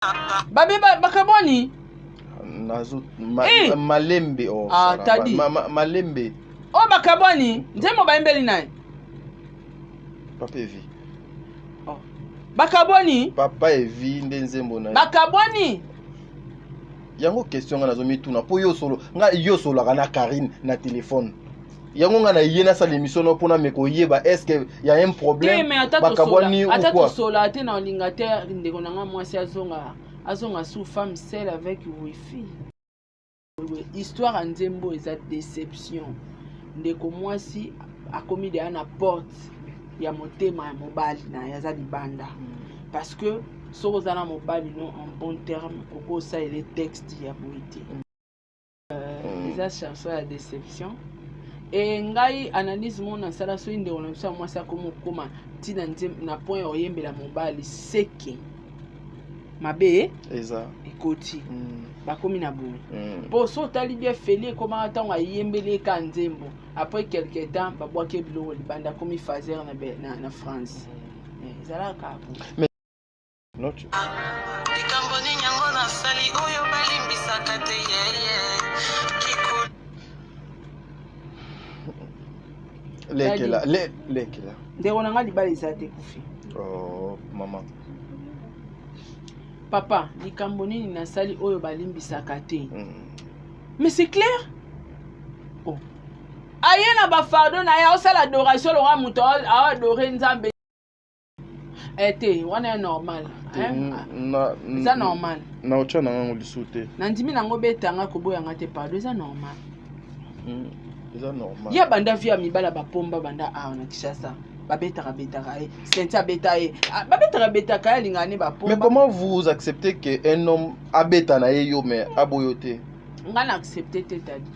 Babe bakaboni. Nazo malembe oh. Ah tadi. Malembe. Oh bakaboni. Nzembo baimbeli nani? Papa Evi. Oh. Bakaboni. Papa Evi nzembo na. Bakaboni. Yango question nga nazo mituna po yo solo kana Karine na téléphone. Yango nga na yena sa l'émission no pona meko yeba est-ce que y a un problème bakaboni ou quoi? Ata to sola ate na lingataire ndeko nanga mwasi azonga sous femme seule avec wifi. Histoire en Nzembo eza déception. Ndeko mwasi akomi de na porte ya motema ya mobali na yaza libanda. Parce que soko zana mobali non en bon terme koko ça il est texte ya boité. Eza chanson ya déception. Et ngai analyse mon ansala so inde on ça moi ça comme koma tina na point oyembela mobali seke mabe eza ekoti bakomi na boye po so tali bien feli koma atanga yembele ka Nzembo après quelque temps babwake biloko libanda komi fazer na France ezala ka mais not ikamboni nyango na sali oyo balimbisaka te lekela. Ndeko nanga libali zate kufi. Oh maman. Papa, likambo nini na sali oyo balimbisaka te. Mais c'est clair. Oh. Ayena ba fardo na ya osala adoration lo muto a adorer Nzambe. Ete, wana normal. C'est normal. Na ocha na ngo lisute. Na ndimi nango betanga koboyanga te pardon, c'est normal. C'est normal. Ya banda via mibala bapomba banda na Kishasa. Babetaka Sentia betaye. Babetaka betaka lingane bapomba. Mais comment vous acceptez que un homme abeta na yo mais aboyote? Ngana accepter tadi.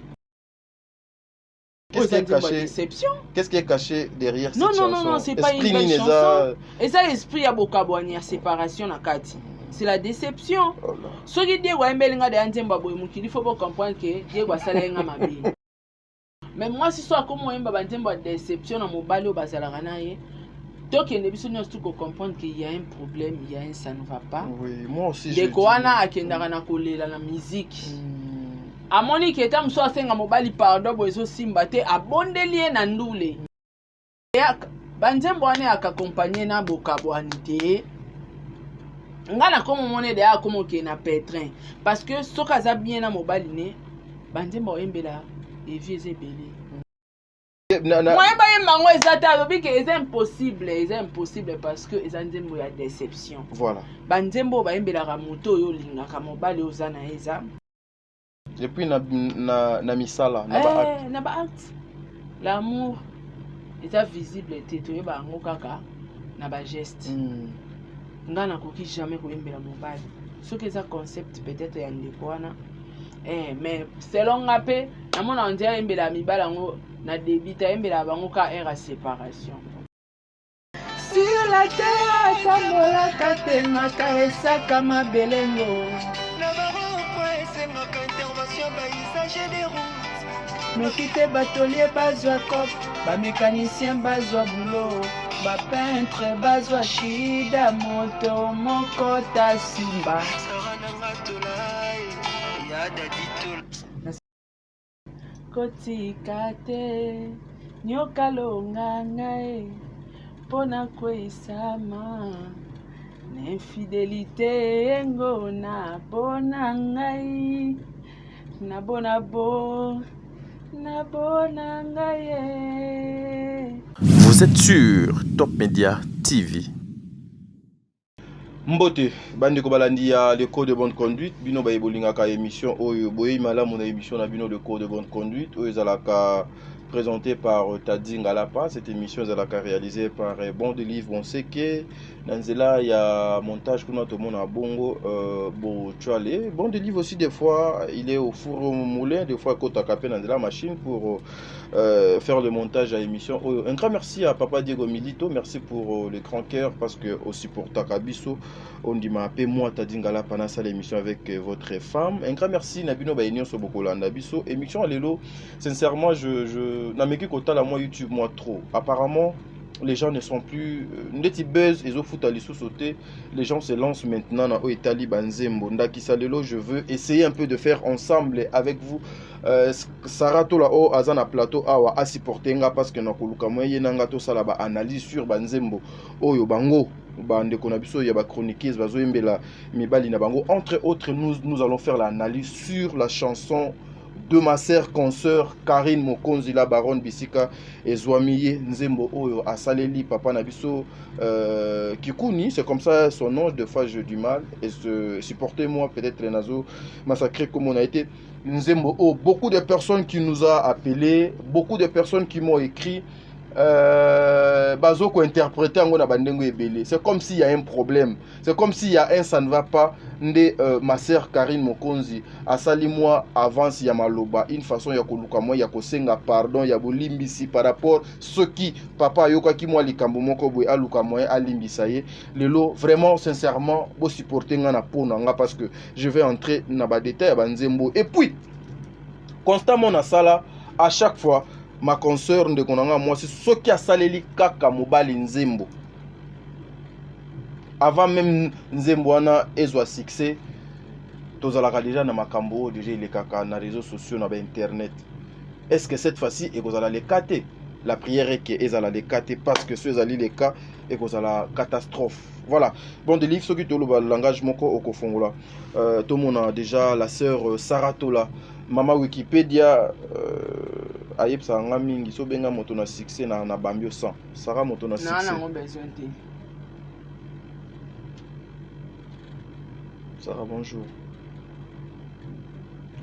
Qu'est-ce qui est caché derrière cette chanson? Non, c'est pas une belle chanson. Et ça esprit ya bokabwani ya séparation na kati. C'est la déception. Ce qui dit wa embelinga de Nzembo boy mukili faut pas comprendre que Dieu wa salenga mabe. Mais moi si soit comme moi mba Nzembo déception na mobali o bazalaka na ye. Donc il y a des choses que comprendre qu'il y a un problème, il y a un ça ne va pas. Oui, moi aussi je dis. Dekoana akendaka na kolela na musique. Amoni keta mso asenga mobali pardon bozo simba te abondeli na ndule. Ya Banzembo ane akakompagner na bokabwani te. Ngana comme monnaie de a comme ke na pétrin parce que soka za bien na mobali ne Banzembo embela et vieux ebele. Moi ba yemango ezata lobi ke c'est impossible parce que ezanzembo ya déception. Voilà. Banzembo ba embela ka moto yo linga ka mobali ozana eza. Et puis na misala na ba acte. L'amour est visible te to yeba ngo kaka na ba geste. Ngana koki jamais koyembela mobali. Ce que ça concept peut-être ya ndeko wana. Mais selon ngape na mona on dirait embela mibala ngo na débita embela bango ka era séparation. Sur la terre tamola katema ka esaka mabelengo. Nokite batolier bazwa cop, ba mécanicien bazwa boulot, ba peintre bazwa shida moto moko ta simba. Kotika te nyoka longa e pona kweisama n'infidélité engo na bona ngai na bona bo na bona ngai. Vous êtes sur Top Media TV. Mbote bandi ko balandi ya le code de bonne conduite bino ba ebolinga ka émission oyo boyi malamu na émission na bino le code de bonne conduite oyo ezalaka présenté par Tadi Ngalapa. Cette émission est réalisée par Bon Delive Bonseke. Nanzela, il y a montage pour notre monde à Bongo. Bon, tu as les Bon Delive aussi, des fois, il est au four au moulin, des fois, quand tu as capé dans la machine pour faire le montage à l'émission. Un grand merci à Papa Diego Milito. Merci pour le grand cœur parce que aussi pour Takabiso. On dit m'a appelé moi Tadi Ngalapa pendant ça l'émission avec votre femme. Un grand merci Nabino Baïnion Sobokola Nabiso. Émission Alelo. Sincèrement, je n'ai kota la moi YouTube moi trop. Apparemment les gens ne sont plus ndeti buzz et foot à sauter. Les gens se lancent maintenant dans Italie Banzembo ndakisa lelo. Je veux essayer un peu de faire ensemble avec vous Sarah tola o azana plateau awa a supporter nga parce que na koluka moyen nanga to sala ba analyse sur Banzembo oyo bango bande ko na biso ya ba chroniqueuse bazo yembela mibali na bango. Entre autres, nous allons faire l'analyse sur la chanson de ma sœur consoeur Karine Mokonzi, la baronne Bisika et Zwamiye Nzembo Oyo Asaleli Papa Nabiso Kikuni, c'est comme ça son nom. De fois j'ai du mal et supportez-moi peut-être les nazo massacrés comme on a été Nzembo O. Beaucoup de personnes qui nous a appelé, beaucoup de personnes qui m'ont écrit Bazoko interprété en Bandengo Ebele. C'est comme s'il y a un problème. C'est comme s'il y a un ça ne va pas. Ma sœur Karine Mokonzi asali moi avance ya maloba une façon ya koluka moi ya kosenga pardon ya bolimbisi par rapport ce qui papa yoka ki moi likambo moko boy aluka moi alimbisa ye lelo. Vraiment sincèrement bo supporter nga na pona nga parce que je vais entrer na ba détail ba Nzembo. Et puis constamment na sala à chaque fois ma consoeur de konanga moi c'est ce qui a saleli kaka mobali Nzembo avant même Nzembo wana ezwa succès tozalaka déjà na makambo déjà il est kaka na réseaux sociaux na ba internet. Est-ce que cette fois-ci ekozala le kate? La prière est que ezala le kate parce que ceux ali les cas ekozala catastrophe. Voilà. Bon de livre ce qui tolo ba langage moko okofongola. Tout le monde a déjà la sœur Sarah Tola mama Wikipédia ayebsa nga mingi so benga moto na succès na bambio 100 Sarah moto na succès na besoin te. Sarah bonjour.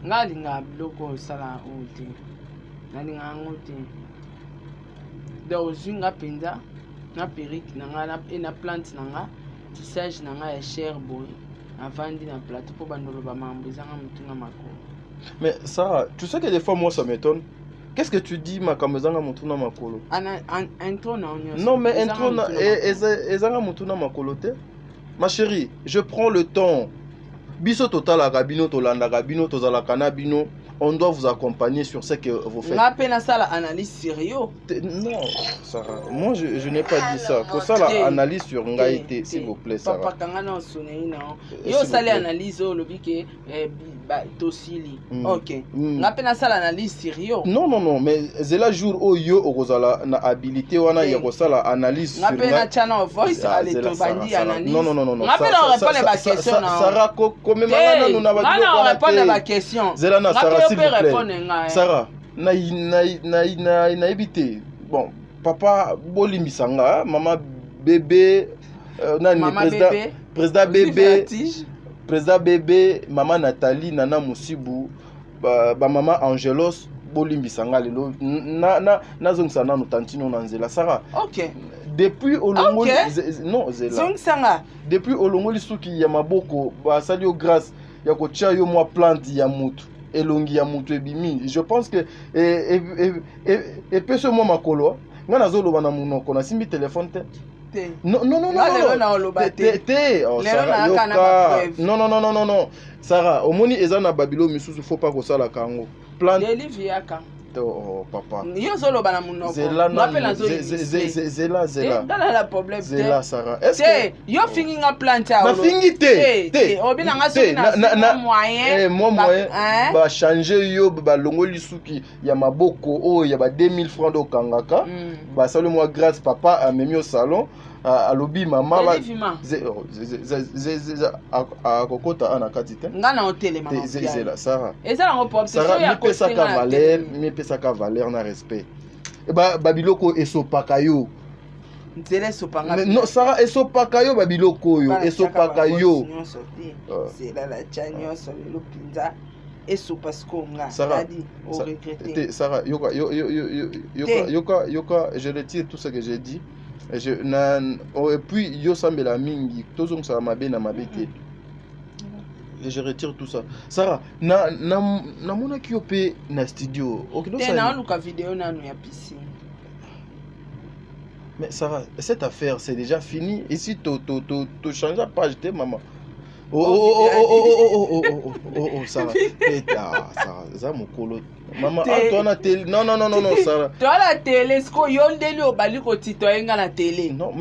Nga linga bloko sala ote na linga ngote donc nga penza na perruque na nga na plante na nga tissage na nga ya cher boy avandi na plateau pour bandolo ba mambo zanga mutuna makolo. Mais ça, tu sais que des fois moi ça m'étonne. Qu'est-ce que tu dis makamezanga mutuna makolo? Intro na onyo. Non mais intro na ezanga mutuna makolo te. Ma chérie, je prends le temps. Biso total à Gabino, Tolanda Gabino, Tozala Kanabino, on doit vous accompagner sur ce que vous faites. Rappelez ça l'analyse sérieux. Non, Sarah, moi je n'ai pas dit ça. Pour ça l'analyse sur Ngaïté, s'il vous plaît, Sarah. Papa Kangana sonné non. Yo ça l'analyse au lobby que tosili. OK. Rappelez ça l'analyse sérieux. Non, mais c'est la jour où yo ozala na habilité wana ya ko sala analyse sur. Rappelez na channel voice allez to bandi analyse. Non. Rappelez on répond à ma question. Sarah comme maintenant nous n'a pas on répond à ma question. Zelana Sarah s'il vous plaît. Sarah na éviter. Bon, papa bolimbisanga, maman bébé nani président bébé, maman Nathalie, nana Musibu, maman Angelos bolimbisanga lelo na zongsana no tantino nanzela Sarah. OK. Depuis Olongo non zela. Zongsanga. Depuis Olongo lisuki ya maboko ba sali yo grâce ya ko tia yo moi plante ya mutu elongi ya mutu ebimi. Je pense que et pe ce moment makolo ngana zolo bana munoko na simbi téléphone te. Non. Non. Sarah, au moni ezana babilo misusu faut pas ko sala kango. Plante. Oh papa. Yo solo bana munoko. Zela. Dans la problème. Zela Sarah. Est-ce que yo fingi nga plante a. Na fingi te. Obina nga so na moyen. Moyen ba changer yo ba longoli suki ya maboko o ya ba 2000 francs do kangaka. Ba salo moi grâce papa a memi au salon. À lobby maman va à kokota ana katite ngana hotel maman zela Sarah et ça on peut Sarah mi pesa ka valeur na respect et babiloko esopaka yo nzela sopanga non Sarah esopaka yo babiloko yo esopaka yo c'est la chanyo sur le pinza eso parce qu'on a dit au regretter Sarah yoka je retire tout ce que j'ai dit. Et puis yo sambela mingi tozong sa mabe na mabete. Et je retire tout ça. Sarah na mona ki opé na studio. Te na luka vidéo na nu ya piscine. Mais Sarah, cette affaire c'est déjà fini. Ici to changer page te maman. Sarah. Sarah, ça mon colo. Maman, toi na télé. Non, Sarah. Toi la télé, ce qu'on yondeli au bali ko titoyenga na télé. Non,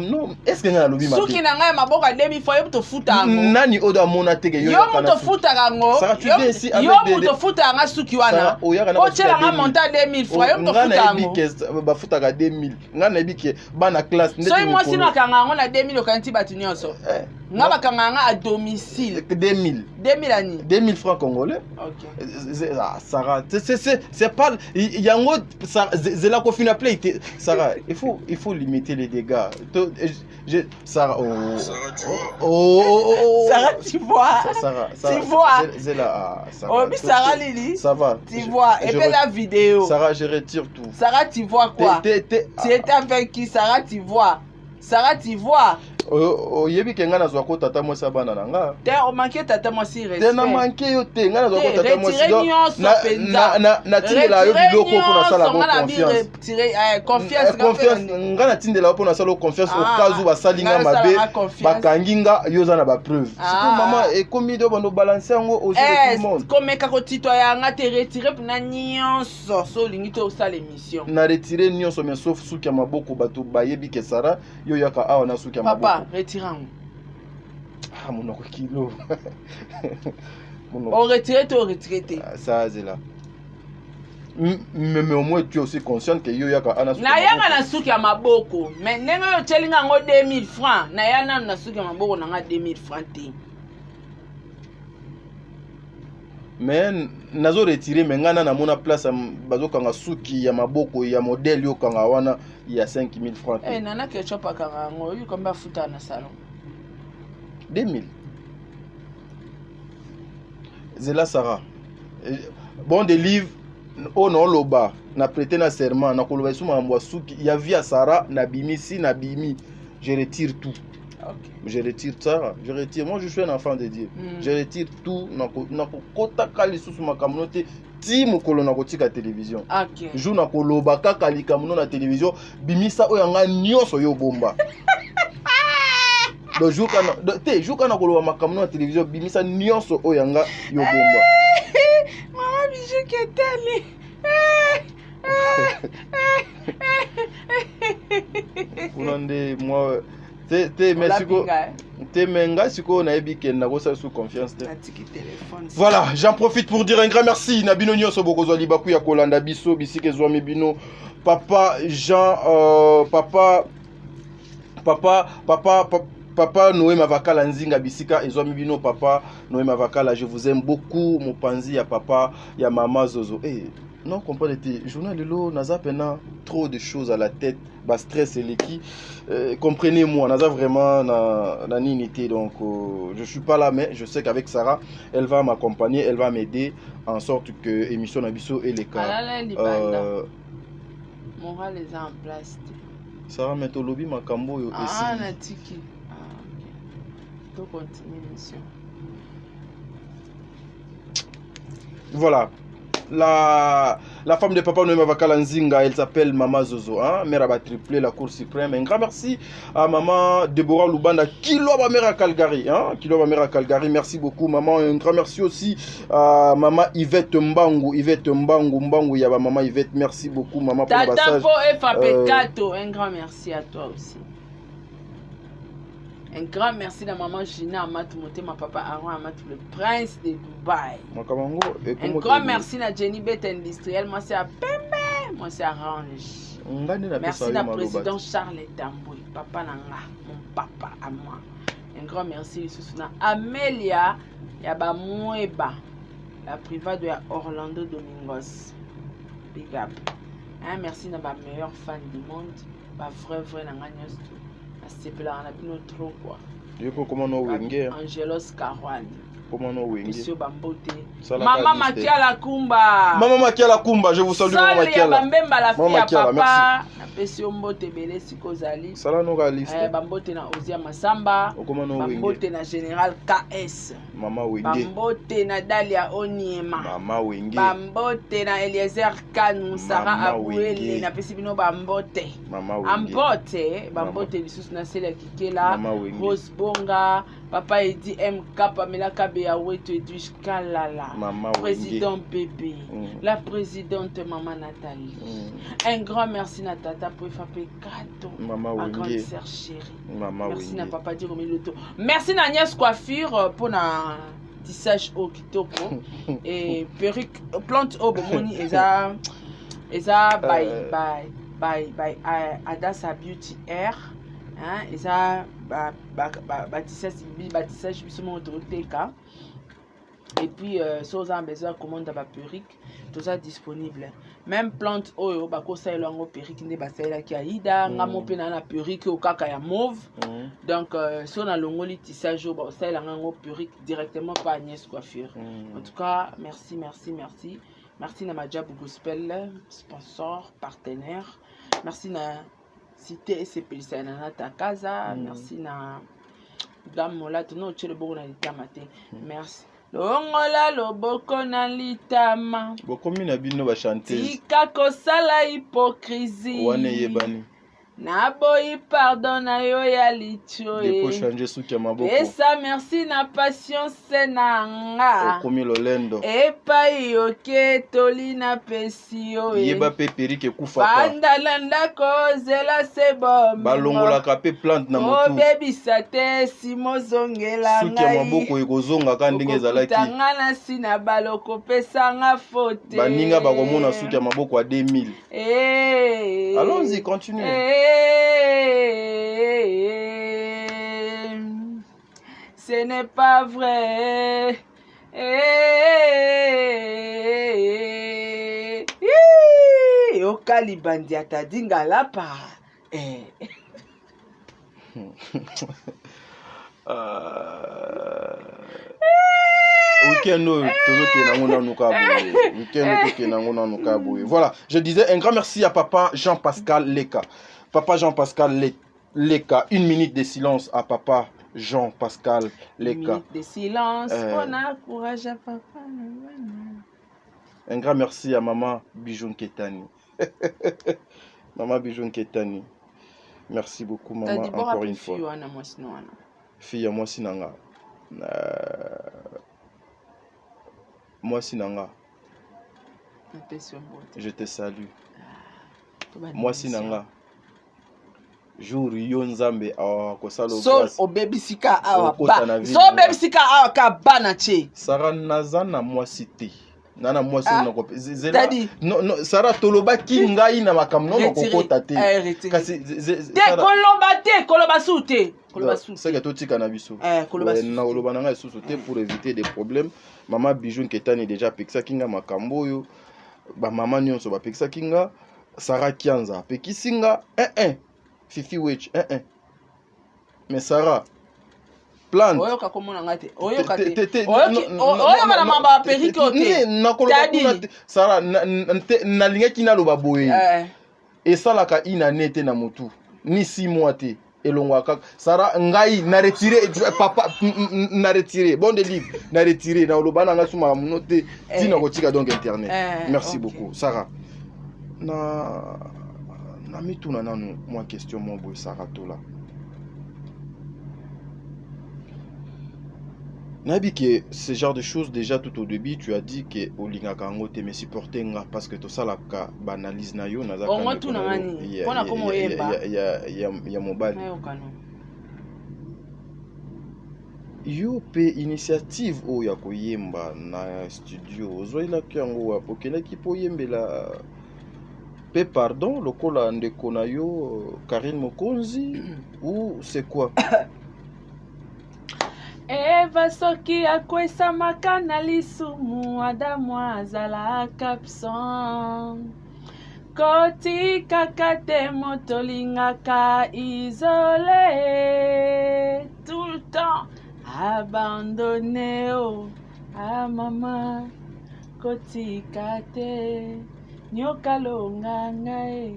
est-ce que nga lobi ma? Suki na ngai maboka demi fois yo to futa ngo. Nani oda mona tege yo. Yo moto futa ngo. Sarah, tu viens ici avec des. Yo moto futa nga suki wana. Ko tshela nga monta 2000 fois yo moto futa ngo. Ba futa ka 2000. Nga na biki bana classe ndeti. So moi sino kanga ngo na 2000 okanti batu nyonso. Nga bakanga nga à domicile. 2000 ani. 2000 francs congolais. OK. Sarah, c'est pas yango zela ko fina play Sarah, il faut limiter les dégâts. Sarah Sarah tu vois. Sarah tu vois. Zela Sarah. Oh Sarah Lili. Ça va. Tu vois et puis la vidéo. Sarah, je retire tout. Sarah tu vois quoi? Tu étais avec qui? Sarah tu vois. Sarah tu vois. Yebi kenga na zwa ko tata mo sabana nanga. Te o manqué tata mo si respect. Te na manqué yo te nga na zwa ko tata mo si. Na tindela yo biloko pour na sala bo confiance. Confiance nga na tindela pour na sala confiance au cas où basalinga mabe bakanginga yo za na ba preuve. Siko maman e komi do bando balancer ngo au jeu de tout le monde. Comme ka ko titoya nga te retirer pour na nyonso so lingi to sala émission. Na retirer nyonso mais sauf suki ya maboko bato bayebi ke Sara yo yaka awa na suki ya maboko. Retirant. Ah, mon kilo. On retire, tu retraité. Ça, c'est là. Mais au moins, tu es aussi consciente que yoyaka anasu. Na yanga na suki ya maboko. Mais nengo yo chelinga ngo 2000 francs. Na yana na suki ya maboko na nga 2000 francs te. Mais nazo retirer mais ngana na mona place bazokanga suki ya maboko ya modèle yo kanga wana ya 5000 francs. Eh nana ketchup akanga ngo yo komba futa na salon. 2000. Zela Sarah. Bon des livres on non loba na prêter na serment na koloba suma mbwa suki ya via Sarah na bimi si na bimi. Je retire tout. Okay. Je retire ça, je retire. Moi, je suis un enfant de Dieu. Je retire tout. Kota kali susu makamunote ti mukolo na kotika télévision. OK. Jou na koloba kaka likamuno na télévision bimisa oyanga nyonso yo bomba. Do jou kana koloba makamuno na télévision bimisa nyonso oyanga yo bomba. Maman bijou ketali. Unande moi voilà, j'en profite pour dire un grand merci Nabino Nyonso Bokozoli Baku ya Kolanda Biso Bisike Zwami Bino Papa Jean Papa Noé Mavakala Nzinga Bisika Zwami Bino Papa Noé Mavakala, je vous aime beaucoup mon panzi ya papa ya mama Zozo. Non, comprenez, journal de l'eau, n'a pas trop de choses à la tête, bas stress et l'équipe. Comprenez-moi, n'a vraiment la unité, donc je suis pas là, mais je sais qu'avec Sarah, elle va m'accompagner, elle va m'aider en sorte que émission Nabiso et les cas. Moral les en place. Sarah met au lobby ma cambo yo aussi. Ah, natiki. Ah, ok. Donc continue l'émission. Voilà. La femme de Papa Noé Mavakala Nzinga, elle s'appelle Mama Zozo, hein? Mère a triplé la Cour suprême. Un grand merci à Maman Deborah Lubanda, Kilo Mère à Calgary, hein? Kilo Mère à Calgary, merci beaucoup Maman. Un grand merci aussi à Maman Yvette Mbangu, Mbangu, il y a Maman Yvette, merci beaucoup Maman pour le passage. Un grand merci à toi aussi. Un grand merci à maman Gina Amatoumote, ma papa Aaron Amatou, le prince de Dubaï. Un grand merci à Jenny Bet Industriel, moi c'est à Pembe, moi c'est à Range. Merci à président Charles Tambouy, papa Nanga, mon papa à moi. Un grand merci à Amelia Yaba Moueba, la private de Orlando Domingos. Big up. Un merci à ma meilleure fan du monde, ma vraie Nanganyos. C'est plein on a trop quoi. Comment on wenge Angelos Caruani. Comment on wenge Monsieur Bambote. Maman Makia la Kumba. Maman Makia la Kumba, je vous salue Maman Makia. Maman Makia la papa. napesi yo mbote ebele siko ozali sala noka liste bambote na Ozia Masamba, bambote na Général KS, Mama Wenge, bambote na Dalia Oniema, Mama Wenge, bambote na Eliezer Kanu, Sarah Abuele, napesi bino bambote, ambote bambote lisusu na Sele Kikela, Rose Bonga, Papa Edi MK, Pamela Kabeya Weto, Edwige Kalala, Président Bébé, la présidente Maman Nathalie. Un grand merci na Tata pour faire cadeau. Ma grande sœur chérie. Merci na Papa Diromi Loto. Merci na Nièce Coiffure pour na tissage au kitoko et perruque plante au bomoni eza by Adasa Beauty Air. Hein, eza tissage biso mo teka. Et puis si vous avez besoin de commande de perruque, tout ça disponible. Même plante oyo bakosa elongo perruque ne basela ki aida ngamo pe na perruque o kaka ya mauve. Donc si on a longoli tissage o basela ngo perruque directement par Agnès Coiffure. En tout cas, merci. Merci na Majab Gospel, sponsor, partenaire. Merci na Cité SPC na Takaza, merci na Dame Mola tono tshele boko na litamate. Merci. Longola loboko na litama bokomi na bino ba chanteuse tika kosala hypocrisie wane yebani na boyi pardon na yo ya litio depo changer suki ya maboko esa merci na patience na nga okomi lolendo epai yoke toli na pesi yo yeba pe perike kufa bandala ndako zela sebo balongolaka pe plante na motu obebisa te simozongela ngai suki ya maboko ekozonga ka ndenge ezalaki tanga na sina baloko pesanga fote baninga bakomona suki ya maboko a 2000 allons-y continue ce n'est pas vrai. Okali bandi atadinga lapa. Voilà, je disais un grand merci à Papa Jean-Pascal Leka. Papa Jean-Pascal Leka, une minute de silence à Papa Jean-Pascal Leka. Une minute de silence, on a courage à Papa. Un grand merci à Maman Bijoun Ketani. Maman Bijoun Ketani. Merci beaucoup, Maman, encore une fois. Fille à moi sinanga. Moi sinanga. Je te salue. Moi sinanga. Jour yonzambe kosalo so obebisika awa ba so obebisika awa ka bana che Sarah nazana moi cité nana moi so na ko zela no Sarah toloba kingai na makamno no kokota te kasi te koloba sute c'est que totika na biso na koloba na ngai susu te pour éviter des problèmes. Maman Bijoun Ketani déjà pekisa kinga makambo yo ba maman nyonso ba pekisa kinga Sarah Kianza pekisinga Fifi Witch, mais Sarah, plante. Oyoka komona ngate. Oyoka te. Oyoka mamba perikote. Nakoloba Sarah na linga kina loba boye. Et ça la ka ina nete na mutu. Ni 6 mois te. Elongwa kaka. Sarah ngai na retiré papa na retiré. Bon de livre na retiré na loba na ngasuma munote tina kotika donc internet. Merci beaucoup Sarah. Na mituna nanu moi question mon boy Saratola. Nabi que ce genre de choses déjà tout au début tu as dit que olinga kango te me supporter nga parce que to sala ka banalise na yo naza kan. Ongo tuna ngani. Pona komo yeba. Ya mobile. Yo pe initiative o ya koyemba na studio. Ozoila kyango wa pokela ki po yembela Pe pardon, le kola ndeko na yo Karine Mokonzi ou c'est quoi? Eva soki akwesa makana lisumu Adamu azala kapson Koti kakate motolingaka isolé tout le temps abandonné à maman Koti kate Nyoka longa ngai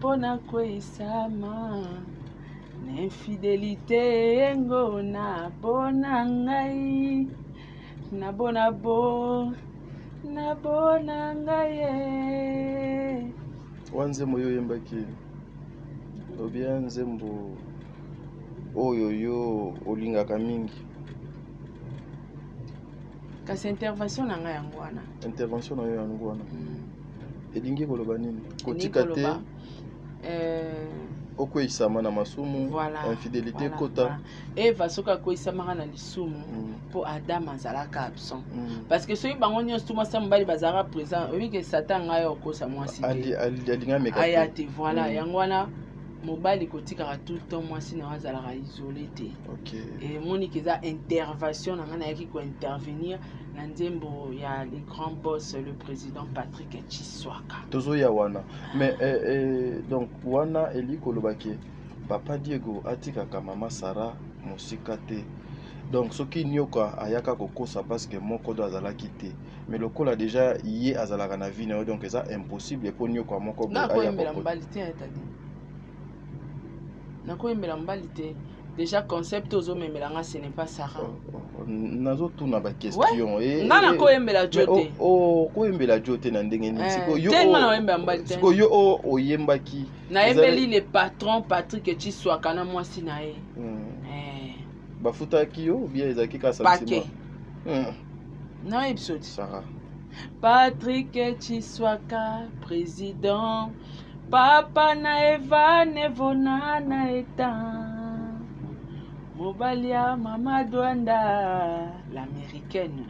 pona kwesama na infidélité yengo na pona ngai na bona ngai wanzembo yo yembaki obia nzembo oyo yo olingaka mingi kasi intervention na ngai yango wana intervention na yo yango wana elingi koloba nini kotika te okweyisama na masumu infidélité kota eva soki akweyisamaka na lisumu mpo adam azalaka absent parce que soki bango nyonso tu mwasi mobali bazalaka présent oyebike satan ngai okosa mwasi te aya te voilà yango wana mobali kotikaka tout le temps mwasi na azalaka isolé te emoniki eza intervention na ngai nayaki kointervenir na nzembo ya le grand boss le président Patrick Chiswaka tozoya wana mais donc wana eli kolobaki papa Diego atikaka mama Sara mosika te donc soki nyoka ayaka kokosa parce que moko do azalaki te mais lokola déjà ye azalaka na vie na yo donc eza impossible po nyoka moko boye ayaka mbali te etadi nakoyembela mbali te déjà concept ozomemelanga ce n'est pas Sarah nazotuna ba question nga nakoyembela jo te koyembela jo te na ndenge nini siko yo tenga na oyembela mbali te siko yo oyembaki nayembeli le patron Patrick Chiswaka na mwasi na ye bafutaki yo bien ezalaki kasa nsima na episode Sarah Patrick Chiswaka président papa na Eva nevona na eta Mobalia Mama Douanda l'américaine.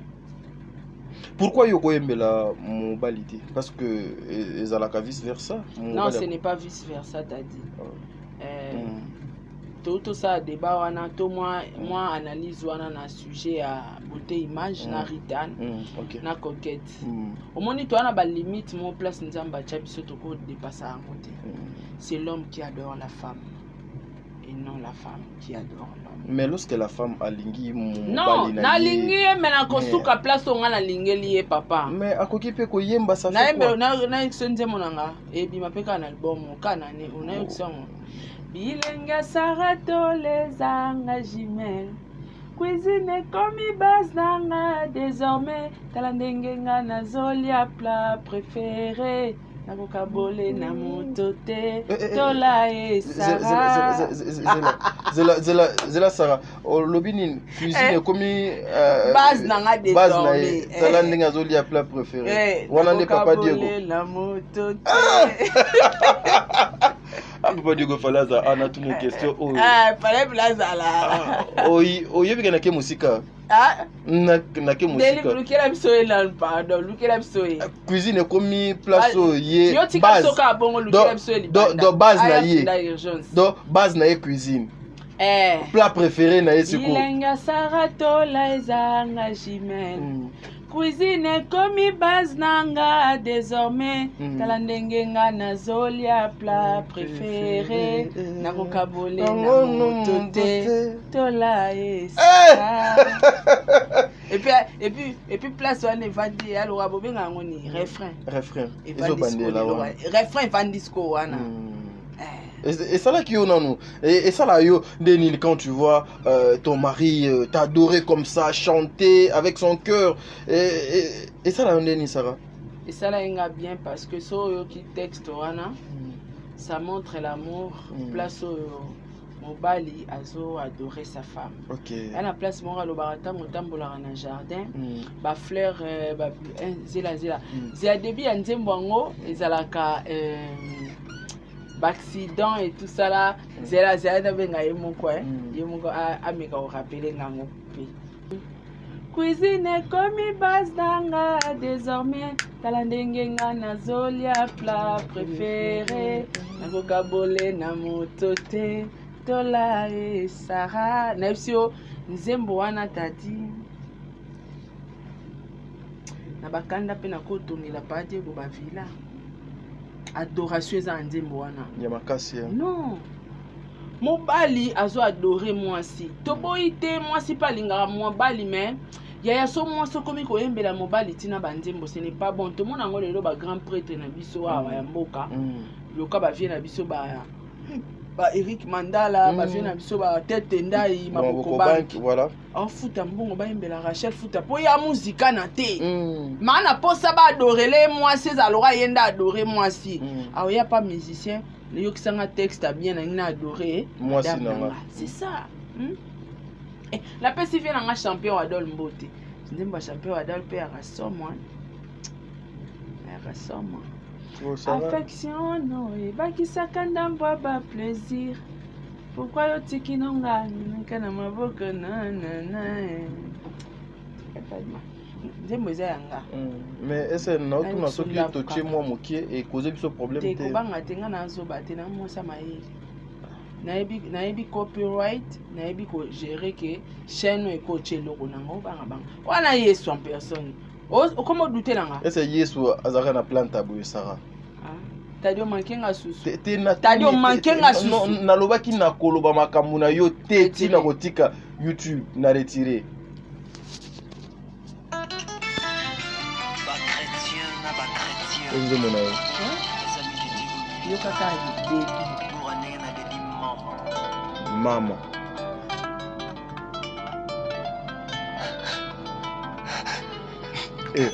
Pourquoi yo koyembela mobilité? Parce que ezalaka vice versa. Non, ce n'est pas vice versa, t'as dit. Tout ça débat wana to moi analyse wana na sujet à beauté image na ritan na coquette. Au moins toi na ba limite mon place nzamba cha biso to ko dépasser en côté. C'est l'homme qui adore la femme et non la femme qui adore l'homme. Mais lorsque la femme a lingi non, na lingi mais na kosuka place on na lingeli e papa. Mais akoki pe ko yemba ça fait quoi? Na exonze monanga e bi mapeka na album kana ne ona yokisongo. Bilenga Sarato les engagiments. Cuisine comme base nanga désormais talandenge nga nazolia plat préféré. Nakokabole na motote tola e Sarah zela Sarah lobini cuisine komi base nanga désormais talandenge nazolia plat préféré wana le papa Diego na motote Papa Diego Falaza ana tout mon question fallait plaza la oyebi kana ke musika na ke musika deli lukela bisoye la pardon lukela bisoye cuisine komi place ye yo tika soka bongo lukela bisoye do base na ye do base na ye cuisine plat préféré na ye siko Bilenga Sarato la ezanga jimel cuisine komi base nanga désormais talandenge nga nazolia plat préféré nakokabole na motote tola esa et puis place wana evandi aloka bobenga yango ni refrain refrain evandisco wana et ça là qui on a nous et ça là yo Denis quand tu vois ton mari t'adorer comme ça chanter avec son cœur et ça là Denis Sarah et ça là inga bien parce que so yo qui texte wana ça montre l'amour place mobali azo adorer sa femme à la place mora lo barata motambola na jardin ba fleur ba zela zela début ya nzembo ngo ezalaka accident et tout ça là zela zela benga yemoko yemoko ameka o rappeler ngango pe cuisine komi base nanga désormais talandenge nga nazolia plat préféré nakokabole na motote tola e Sarah na bisio nzembo wana tati na bakanda pe na kotongela pa Diego ba villa adoration eza nzembo wana ya makasi non mobali azo adorer mwasi toboyi te mwasi pa lingaka mobali mais yaya so mwasi komi koyembela mobali tina banzembo ce n'est pas bon to mona ngo lelo ba grand prêtre na biso awa ya mboka loka bavie na biso ba Eric Mandala bavie na biso ba Tete Ndai Maboko Bank voilà futa mbongo bayembela Rachel futa po ya muzika na te mana posa ba adorele moi ces alora yenda adorer moi si y a pas musicien le yokisanga texte bien na adorer moi si c'est ça la pesi vient nga champion Adol Mbote ndimba champion Adol pe akasomwa affection non ebakisaka ndambo ba plaisir pourquoi yotiki nonga kana maboko nzembo eza yanga mais ese naotuna soki totie mwa mokie ekoze biso problème te kobanga te nga nazoba te na mwosa mayele nayebi copyright nayebi kogere ke chaîne ekotie eloko nango banga wana yesu en personne okoma odute nanga ese yesu azalaka na plante aboye sara tadio mankenga susu tadio mankenga susu nalobaki na koloba makambo na yo te tina kotika YouTube na retire Les amis yo kaka maman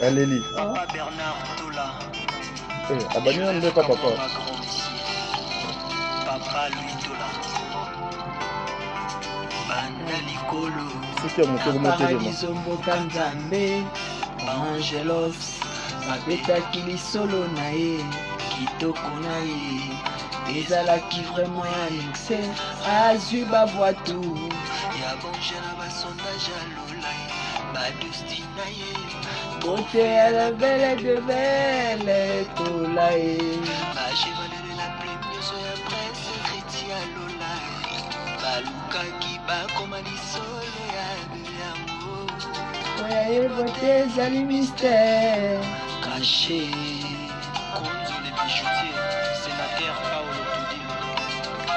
Alélie Papa Bernard Tola abani na nde papa Papa Louis Tola Banda Likolo soki ya motoko motelema mboka nzambe Angelos abetaki lisolo na ye kitoko na ye ezalaki vraiment ya luxe azwi bavwatu ya bonje na basondage ya lolai badusti na ye bote ya la belle de belle tola ye bachevalele la premieso ya prince kriti ya lolai balukaki bakoma lisolo ya yango oya ye bote ezali mystère caché Konzo le bijoutier sénateur Paolo Tudilo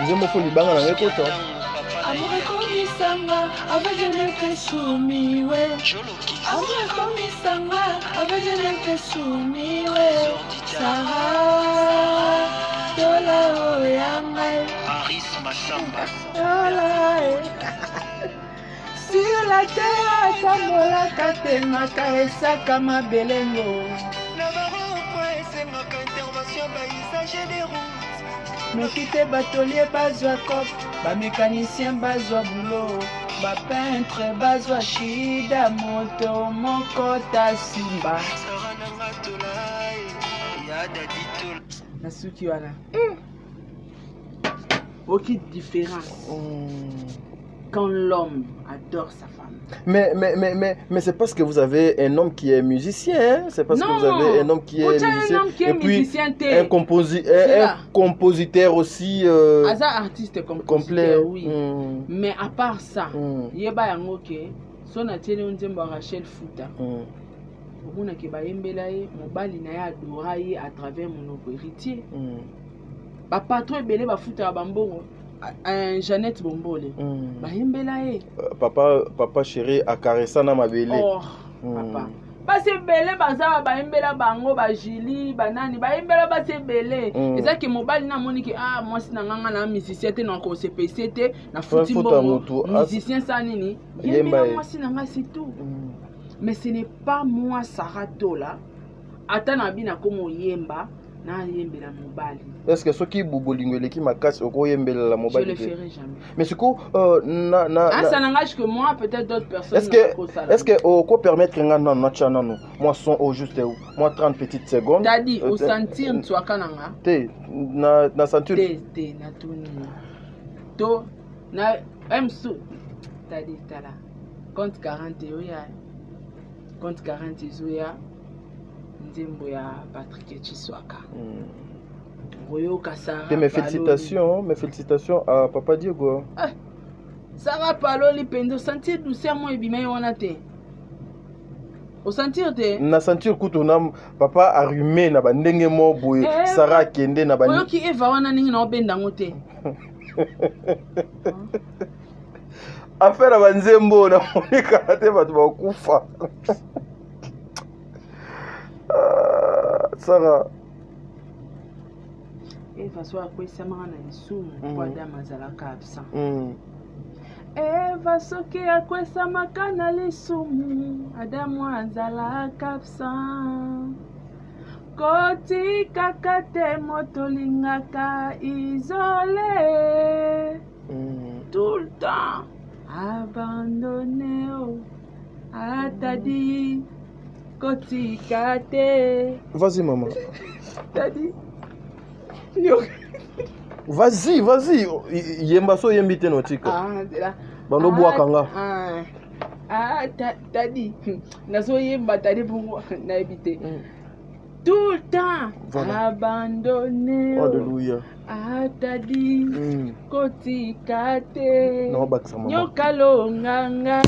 nzembo fo libanga na ngekota amurekomisanga avejeneke sumiwe amurekomisanga avejeneke sumiwe sara tola oyangai Paris Massamba sur la terre atambolaka temaka esaka mabelengo na barompo esemaka intervention baisage des routes noki te batolier bazwa cop bamécanicien bazwa bulo bapeintre bazwa shida moto moko tasimba sara nanga tolai ya dadi tola na suki wana aucune différence quand l'homme adore sa femme. Mais c'est parce que vous avez un homme qui est musicien, hein? C'est parce que vous avez un homme qui est musicien. Et puis un compositeur aussi artiste complet. Oui. Mais à part ça, yeba yango ke so na tele nzembo Rachel Futa. Omona ke bayembela ye mobali na ya adora ye à travers monoko héritier. Ba patron ebele ba futa ba mbongo. Jeannette Bombole bayembela ye papa chéri akaresa na mabele papa basi ebele bazaba bayembela bango ba Julie banani bayembela basi ebele ezaki mobali na moni ki mwasi na nganga na musicien te na ko sepese te na futi mbongo musicien sa nini yembela mwasi na nga c'est tout mais ce n'est pas moi Sarah Tola ata na bina komo yemba na yembela mobali. Est-ce que ce qui bolingo eleki makasi oko yembela la mobali? Je le ferai jamais. Mais ce coup ça n'engage que moi, peut-être d'autres personnes. Est-ce que oko permettre nga na chana no moi son au juste moi 30 petites secondes. T'as dit au sentir toi kananga. Te na sentir te na tuni. To na emsu. T'as dit tala. Compte 40 oya. Compte 40 zoya. Nzembo ya Patrick Chiswaka. Mes félicitations à Papa Diego. Sarah Paloli pendo sentir douceur moi ebimai wana te. Au sentir te. Na sentir kuto na papa arrumé na bandenge mo boye Sarah kende na bani. Oyoki Eva wana ningi na obenda ngote. Affaire banzembo na monika te batu bakufa. Sarah Eva so akwesamaka na lisumu po Adamu azalaka absent. Eva soki akwesamaka na lisumu Adamu azalaka absent. Kotika kate motolingaka isolé tout le temps abandonné ata dit kotika te. Vas-y maman. T'as dit Vas-y. Yemba so yembi te notika. Bando bwakanga. T'as dit. Naso yemba t'as dit pour na éviter. Tout le temps abandonné. Alléluia. T'as dit kotika te. Nyoka longanga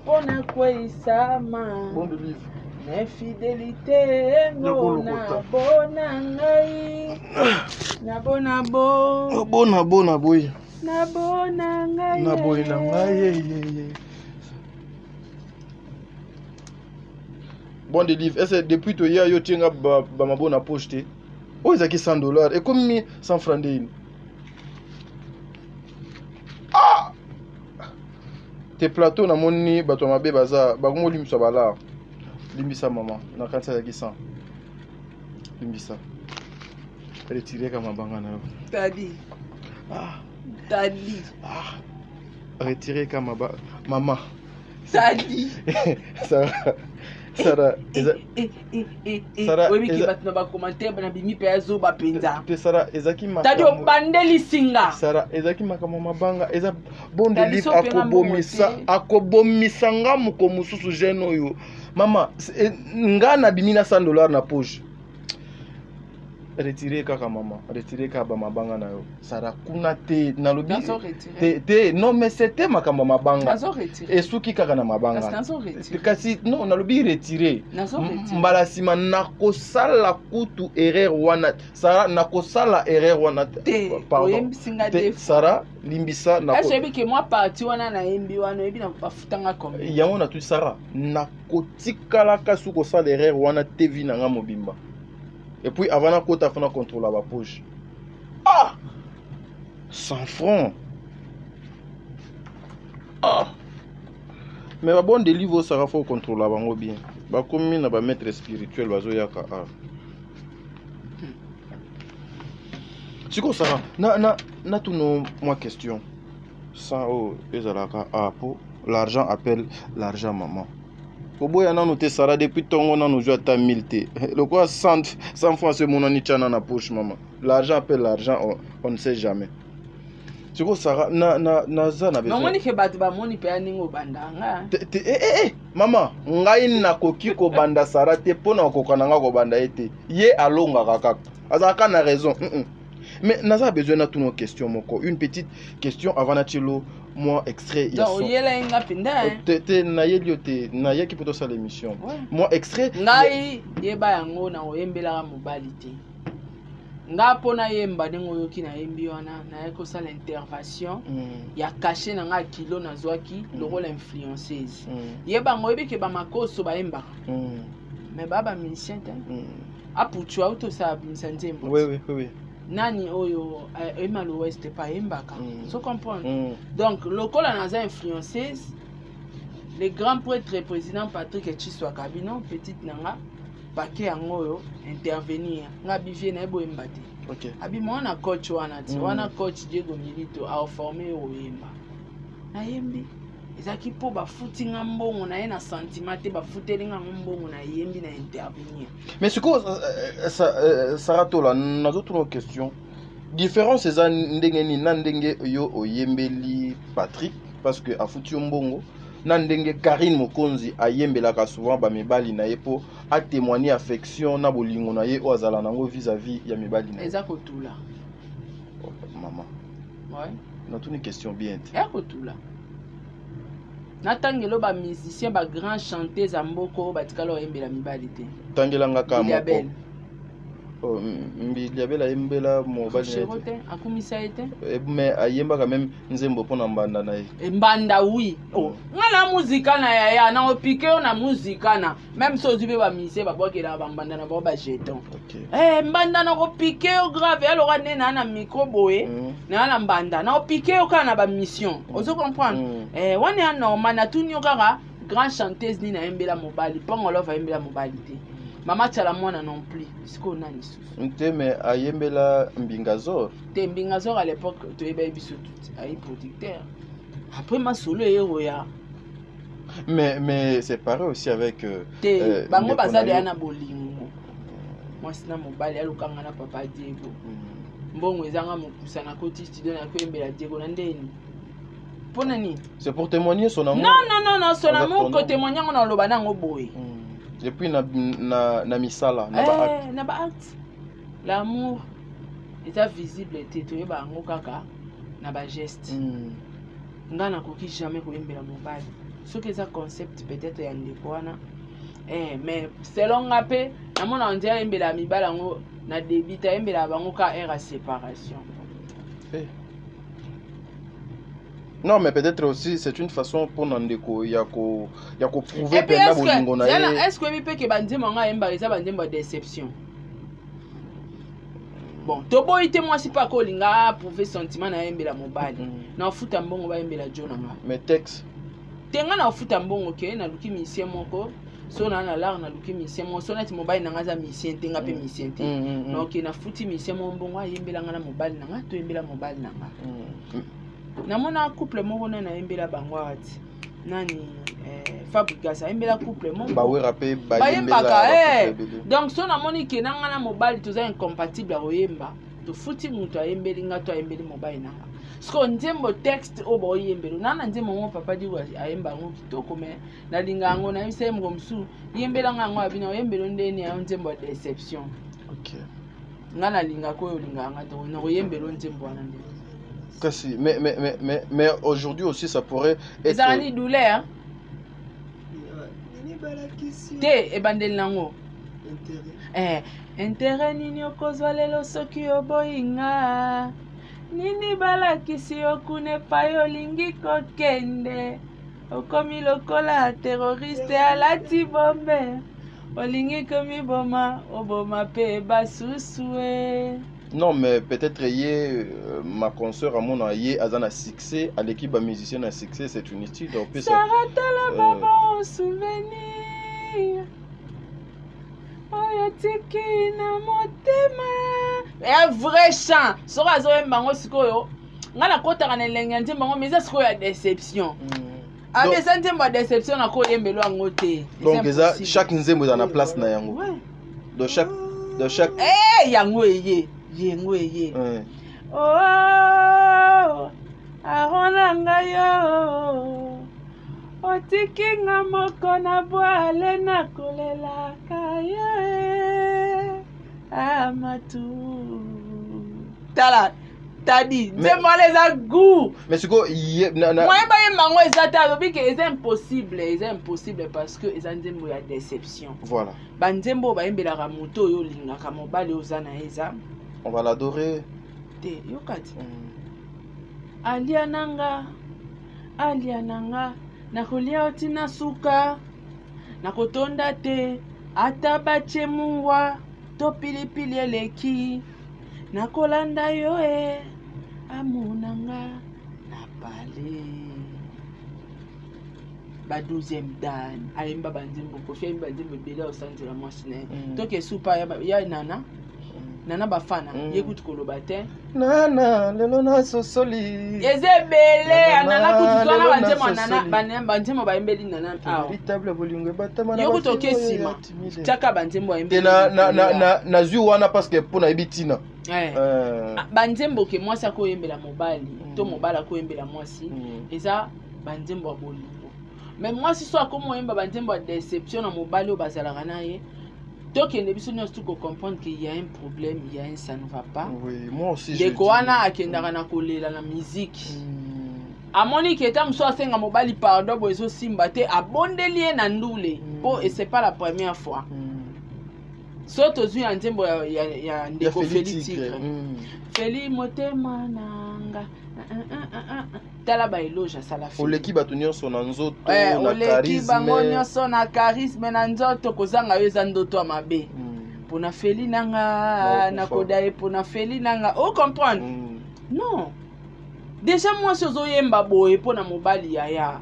pona kweisama. Bon de livre. Infidélité na bona ngai na bona bo bona boy na bona ngai na boy na ngai bon de livre. Est-ce depuis to ya yo tinga ba mabona poche o ezaki $100 et comme 100 francs de in te plateau na moni bato mabe baza bagomo limso bala limbisa maman na kanisa ya kisan limbisa retirer kama banga na tadi retirer kama maman tadi Sara oui qui batna ba commentaire bana bimi pe azo ba penza te Sara ezaki ma tadi obandeli singa Sara ezaki makama mabanga eza bon de livre akobomisa ngamu ko mususu jeune oyo mama nga na bimi na $100 na poche retirer kaka mama retirer ka ba mabanga na yo Sara kuna te na lobi te non mais c'était makamba mabanga et suki kaka na mabanga kasi non na lobi retirer mbala sima na kosala kutu erreur wana Sara na kosala erreur wana pardon te Sara limbisa na ko ebi ke moi parti wana na yembi wana ebi na bafutanga comme yango na tu Sara na kotikala kasu kosala erreur wana te vi na nga mobimba. Et puis avant la côte, il faut contrôler la poche. 100 francs. Mais la bonne délivre, ça va faut contrôler la bien. Bah comme il va maître spirituel, va zoyaka. C'est quoi ça? Na tout nos moi question. Ça pour l'argent appelle l'argent maman. Koboya na noté Sara depuis tongo na nous joue à 1000 t. Le quoi 100 francs c'est mon ani chana na poche maman. L'argent appelle l'argent, on ne sait jamais. Tu vois Sara na za na besoin. Non moni ke batu ba moni pe aningo bandanga. Maman, ngai na koki ko banda Sara te pona ko kananga ko banda ete. Ye alonga kaka. Azaka na raison. Mais naza besoin na toutes nos questions moko. Une petite question avant Nachilo. Moi extrait il y a son. Yela inga pinda. Te na yelio te na yaki poto sa l'émission. Moi extrait ngai yeba yango na oyembela mobali te. Nga pona yemba dengo yoki na yembi wana na yako sala intervention ya caché na nga kilo na zwaki le rôle influenceuse. Yeba ngo yebike ba makoso ba yemba. Mais baba musicien te. Apuchu auto sa msanzembo. Oui. Nani oyo emalo west pa embaka so comprendre donc lokola naza influenceuse le grand prêtre président Patrick Chiswa Kabino petite nanga paquet yango yo intervenir nga bivie na ebo embate OK abi mona coach wana ti wana coach Diego Milito a formé o yemba na yembi ezaki po ba futinga mbongo na ye na sentiment te ba futelinga mbongo na yembi na intervenir. Mais ce que Saratola na d'autres questions. Différence eza ndenge ni na ndenge yo oyembeli Patrick parce que a futi mbongo na ndenge Karine Mokonzi ayembelaka souvent ba mibali na ye po a témoigner affection na bolingo na ye o azala nango vis-à-vis ya mibali na. Eza kotula. Maman. Ouais. Na toute une question bien. Eza kotula. Natangelo ba musicien ba grand chanteuse amboko batikalo yembela mibali te. Tangelanga ka moko. Mbiliabela yembela mobali Cherote akumisa ete mais ayemba quand même nzembo pona mbanda na ye mbanda oui ngala muzika na ya na opike na muzika na même so zibe ba mise ba bokela ba mbanda na ba jeton mbanda na opike o grave alors nena na micro boye na mbanda na opike o kana ba mission ozo comprendre wana ya normal na tunyo kaka grand chanteuse ni na yembela mobali pongolo va yembela mobali te Mama Tchalamona non plus. Ce qu'on a ici. Mais ayembela Mbingazor. Te Mbingazor à l'époque, tu es baby sur tout. Aïe producteur. Après ma solo ya. Mais c'est pareil aussi avec. Te bango bazali ana bolingo. Moi sina mobali alukanga na papa Diego. Mbongo ezanga mokusa na koti studio na ko yembela Diego na ndeni. Pona ni? C'est pour témoigner son amour. Non, son amour ko témoigner on a loba nango boy. Et puis na misala na ba acte l'amour est visible et tu ba ngo kaka na ba geste nga na koki jamais ko yembela mobali ce que ça concept peut-être ya ndeko wana mais selon ngape na mona on dirait yembela mibala ngo na débita yembela bango ka era séparation. Non, mais peut-être aussi c'est une façon pour Nandeko yako prouver pena bolingo na ye. Est-ce que peut que bandima nga yemba eza bandima déception. Bon, tobo ite moi si pas ko linga prouver sentiment na yembela mobali. Na futa mbongo ba yembela jona nga. Mais texte. Tenga na futa mbongo ke na luki misien moko. So na lar na luki misien mo so na ti mobali na nga za misien tenga pe misien te. Donc na futi misien mo mbongo yembela nga na mobali na nga to yembela mobali na nga. Namona couple moko na yembela bango ati nani Fabrikas yembela couple moko ba we rapé ba yembela donc so namoni ke nanga na mobali toza incompatible a oyemba to futi mutu ayembeli nga to ayembeli mobali nanga sko nzembo texte o bo yembelo nana nzembo mo papa di ayemba ngo kitoko me na linga ngo na yise mo msu yembela nga ngo abina oyembelo ndeni ya nzembo déception. OK ngana linga ko linga nga to no yembelo nzembo wana ndeni. Mais aujourd'hui aussi ça pourrait être ezali douleur te ebandeli nango intérêt nini okozwa lelo soki oboyinga nini balakisi okune epai olingi kokende okomi lokola terroriste alati bombe olingi komiboma oboma pe basusu e. Non, mais peut-être ma consoeur à mon aïe a un succès, à l'équipe à musicien à succès, c'est une étude. Sarata la baba au souvenir. Oyatiki na motema. Un vrai chant. Sora zo mbango sikoyo. Ngala kota kana lenga ntimbango mais ça sikoyo ya déception. Ah mais ça ntimba déception na ko yembelo ngote. Donc chaque nzembo dans la place na yango. De chaque yango eye. Yengweye. Oh, aronanga yo. Otiki nga moko na boale na kolela kayo. Amatu. Tala. Tadi. Nzembo les goût. Mais c'est quoi moi ba yemango ezata lobi que c'est impossible parce que eza nzembo ya déception. Voilà. Ba nzembo ba yembela ka moto yo linga ka mobali ozana eza. On va l'adorer. Te yokati. Aliananga nakolia otina suka nakotonda te atabache mungwa to pilipili eleki nakolanda yo amunanga na pale ba 12e dan ayimba banzimbo ko fe banzimbo bela osanzela mwasine toke supa ya nana bafana yekuti koloba te nana lelo na sosoli ezebele anana kutu twana banzemo bayembeli nana véritable bolingo batama na yekuti okesima chaka banzembo bayembeli na zwi wana parce que pona ebitina banzembo ke mwasi akoyembela mobali to mobali akoyembela mwasi eza banzembo ya bolingo mais mwasi so akomoyemba banzembo ya déception na mobali oyo bazalaka na ye. Donc, il faut comprendre qu'il y a un problème, il y a un ça ne va pas. Oui, moi aussi. De quoi on a la musique. A moni qui est un soit un mobile pardon, pour les simbaté, a bon délire nandoule. Bon, et c'est pas la première fois. soto zui ya nzembo ya ndeko Feli Tigre. Feli motema nanga. Tala ba eloge sala Feli. Oleki bato nyonso na nzoto na charisme. Oleki bango nyonso na charisme na nzoto kozanga yo eza ndoto ya mabe. Pona Feli nanga nakoda ye pona Feli nanga. O comprendre? Non. Déjà moi sozo yemba boye pona mobali yaya.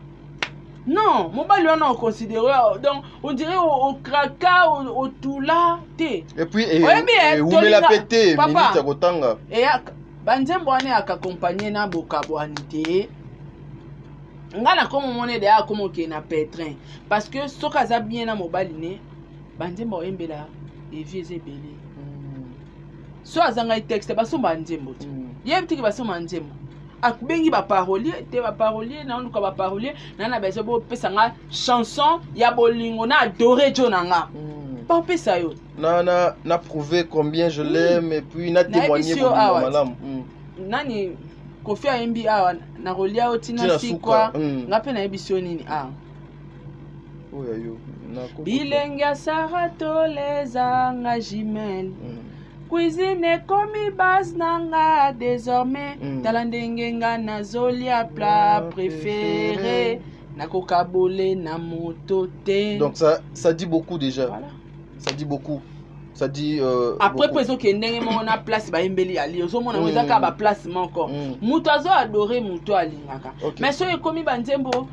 Non, mobali wana on considère donc on dirait au kraka au tula te. Et puis où me la pété minute ya kotanga. Et banzembo wana accompagner na bokabwani te. Ngana comme monnaie de a comme ke na pétrin parce que soka za bien na mobali ne banzembo embela et vieux ebele. So azanga texte ba so banzembo. Yebti ke ba so banzembo. Akubengi ba parolier te ba parolier na onduka ba parolier na bezo bo pesa nga chanson ya bolingo na adorer Jonanga pas pesa yo na prouver combien je l'aime et puis na témoigner pour malam nani Kofi Ayembi awa na rolia otina sikwa ngape na ebisio nini oya yo na bilenga sarato les engagement cuisine komi base nanga désormais talandenge nga nazolia plat préféré nakokabole na motote. Donc ça dit beaucoup déjà. Voilà. Ça dit beaucoup. Ça dit après peso ke ndenge mo na place ba embeli ali ozo mona weza ka ba place encore muto azo adorer muto alingaka mais so ekomi banzembo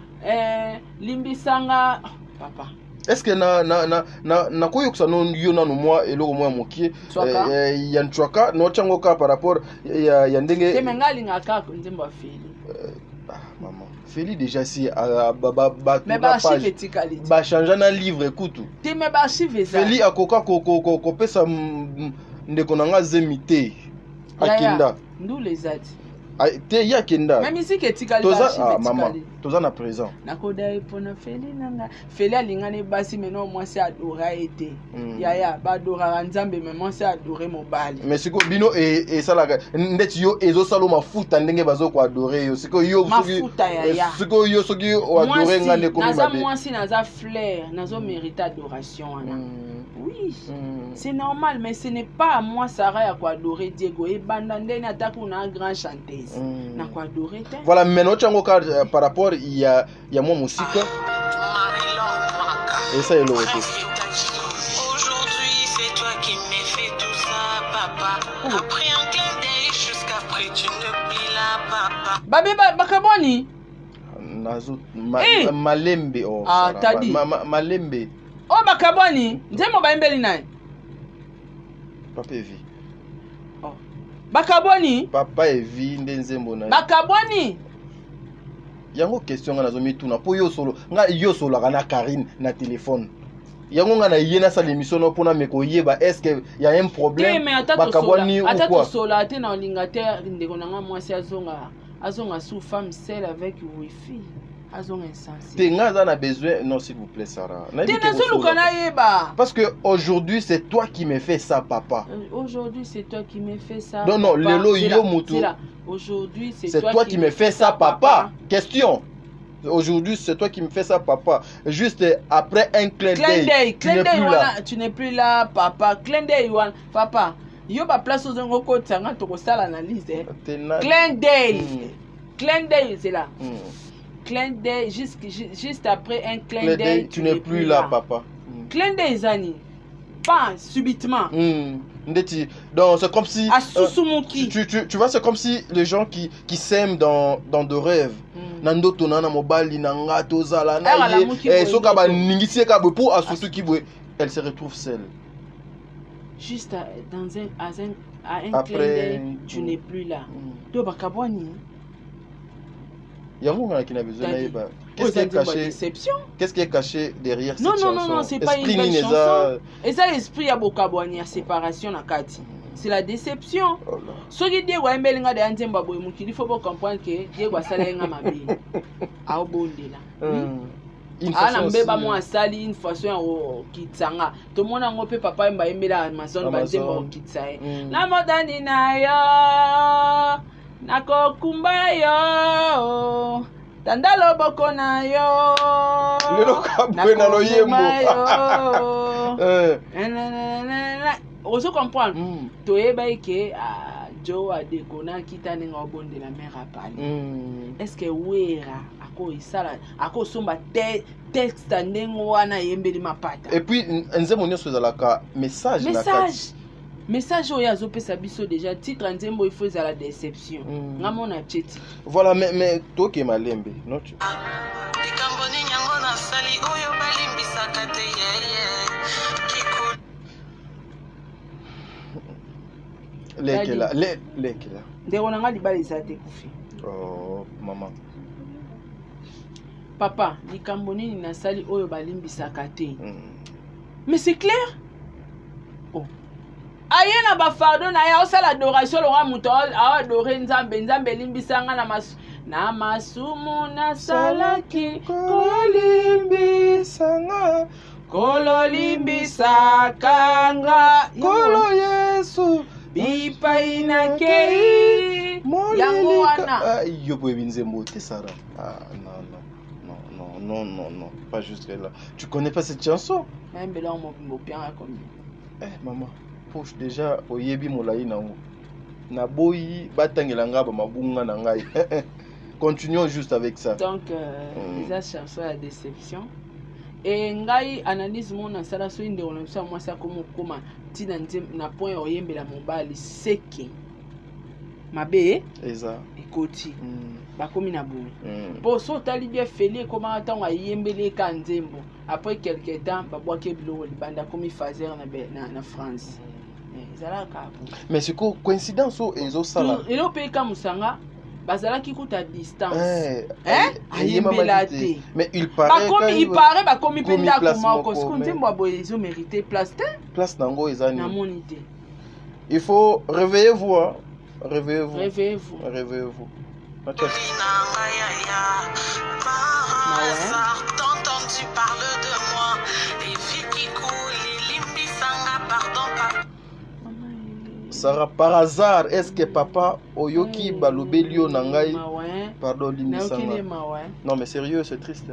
limbisanga papa. Est-ce que na koyoksa non yo nanu moi eloko moi mokie ya ntwaka no chango ka par rapport ya ndenge temengali ngaka nzembo Feli maman Feli déjà si mais ba archive etikali ba changer na livre écoute te mais ba archive ça Feli akoka ko pesa ndeko nanga zemite akenda ndou les ati te ya kenda même ici que tikali ba archive maman toza na présent nakoda epona Feli nanga Feli alingane basi maintenant moi c'est adora été yaya ba adora nzambe mais moi c'est adorer mobali mais siko bino et ça la ndeti yo ezo salo mafuta ndenge bazo ko adorer yo siko yo siko yo soki o adorer ngane ko mabe naza moi si naza fleur nazo mériter adoration wana oui c'est normal mais ce n'est pas à moi Sarah ya ko adorer Diego et banda ndeni ataku na grand chanteuse na ko adorer. Voilà maintenant chango ka par rapport il y a moi musique et ça est le retour. Aujourd'hui c'est toi qui me fais tout ça papa. Après un clin d'œil jusqu'après tu ne plies là papa. Babi bakaboni nazo malembe tadi malembe bakaboni nzemo baembeli naye papa evi bakaboni papa evi ndenzembo naye bakaboni yango question nga nazo mituna po yo solo nga yo solo kana Karine na téléphone yango nga na yena sa l'émission no pona meko yeba est-ce que y a un problème bakaboni ou quoi atata solo ate na olingater ndeko nanga mwasi azonga sous femme seule avec wifi azonga insensé tenga za na besoin non s'il vous plaît Sarah parce que aujourd'hui c'est toi qui me fais ça papa aujourd'hui c'est toi qui me fais ça non lelo yo mutu aujourd'hui c'est toi qui me fais ça papa question. Aujourd'hui, c'est toi qui me fais ça, papa. Juste après un clin d'œil, tu n'es plus là, papa. Clin d'œil, papa. Yo ba place aux ngoko tsanga to ko sala analyse. Clin d'œil. Clin d'œil, c'est là. Clin d'œil juste après un clin d'œil, tu n'es plus là, papa. Clin d'œil zani. Pas subitement. Donc c'est comme si tu vois, c'est comme si les gens qui s'aiment dans de rêves nando tonana mobali nanga tozala na ye soka ba ningisi ka pour asusu ki boye elle se retrouve seule juste dans un clin d'œil tu n'es plus là to bakaboni yango ngana kina besoin na yeba qu'est-ce qui est caché derrière cette chanson? Non, c'est pas une belle chanson. Et ça, l'esprit ya bokabwani ya séparation na kati. C'est la déception. Ce qui dit wa embelinga de anzemba boy mukili faut comprendre que Dieu wa salenga mabe. A obondela. Ana mbeba mo asali une façon au kitsanga. To mona ngope papa mba embela Amazon banzemba au kitsae. Na modani na yo. Nakokumba yo. Tandalo boko na yo. Lelo kabwe na loyembo. Vous comprenez? Toyeba que Joe a déconné qui t'a n'en bon de la mère à parler. Est-ce que Wera ako isala ako somba texte n'engo wana yembe ma pata. Et puis nzemo nyoso zalaka message. Message oya zo pesa biso déjà titre nzembo il faut la déception. Ngamo na cheti. Voilà mais toi qui malembe, non tu. Likamboni nyango na sali oyo balimbisaka te Lekela. Ndeko nanga libali za te kufi. Oh maman. Papa, likambo nini na sali oyo balimbisaka te. Mais c'est clair? Oh. Ayena ba fardo na ya osala adoration lo muto adore nzambe limbisanga na masumu na salaki kololimbisakanga kolo Yesu bipa inakei yango wana yo boye binzembo te Sarah. Non, pas juste là. Tu connais pas cette chanson? Même là mon bien comme maman, poche déjà oyebi molai nango. Na boyi batangela ngaba mabunga na ngai. Continuons juste avec ça. Donc les chansons à déception. Et ngai analyse mon ansala so inde on ça moi ça comme tina na point oyembe la mobali seke. Mabe eza ekoti. Bakomi na boui. Pour so tali bien feli comment attend ayembele ka nzembo. Après quelque temps babwake bilo libanda komi fazer na France. Mais c'est quoi coïncidence ou ezo sala? Il au pays comme musanga bazalaki kuta distance. Ayembela te. Mais il paraît bakomi penda kuma ko ce nzembo boy ils ont mérité place te. Place nango ezani. Na monité. Il faut réveillez-vous. Réveillez-vous. Tu parles de moi, les filles qui coulent, les limbisanga, pardon, papa. Sarah, par hasard, est-ce que papa Oyoki balobelio nangai? Pardon, limbisanga. Non, mais sérieux, c'est triste.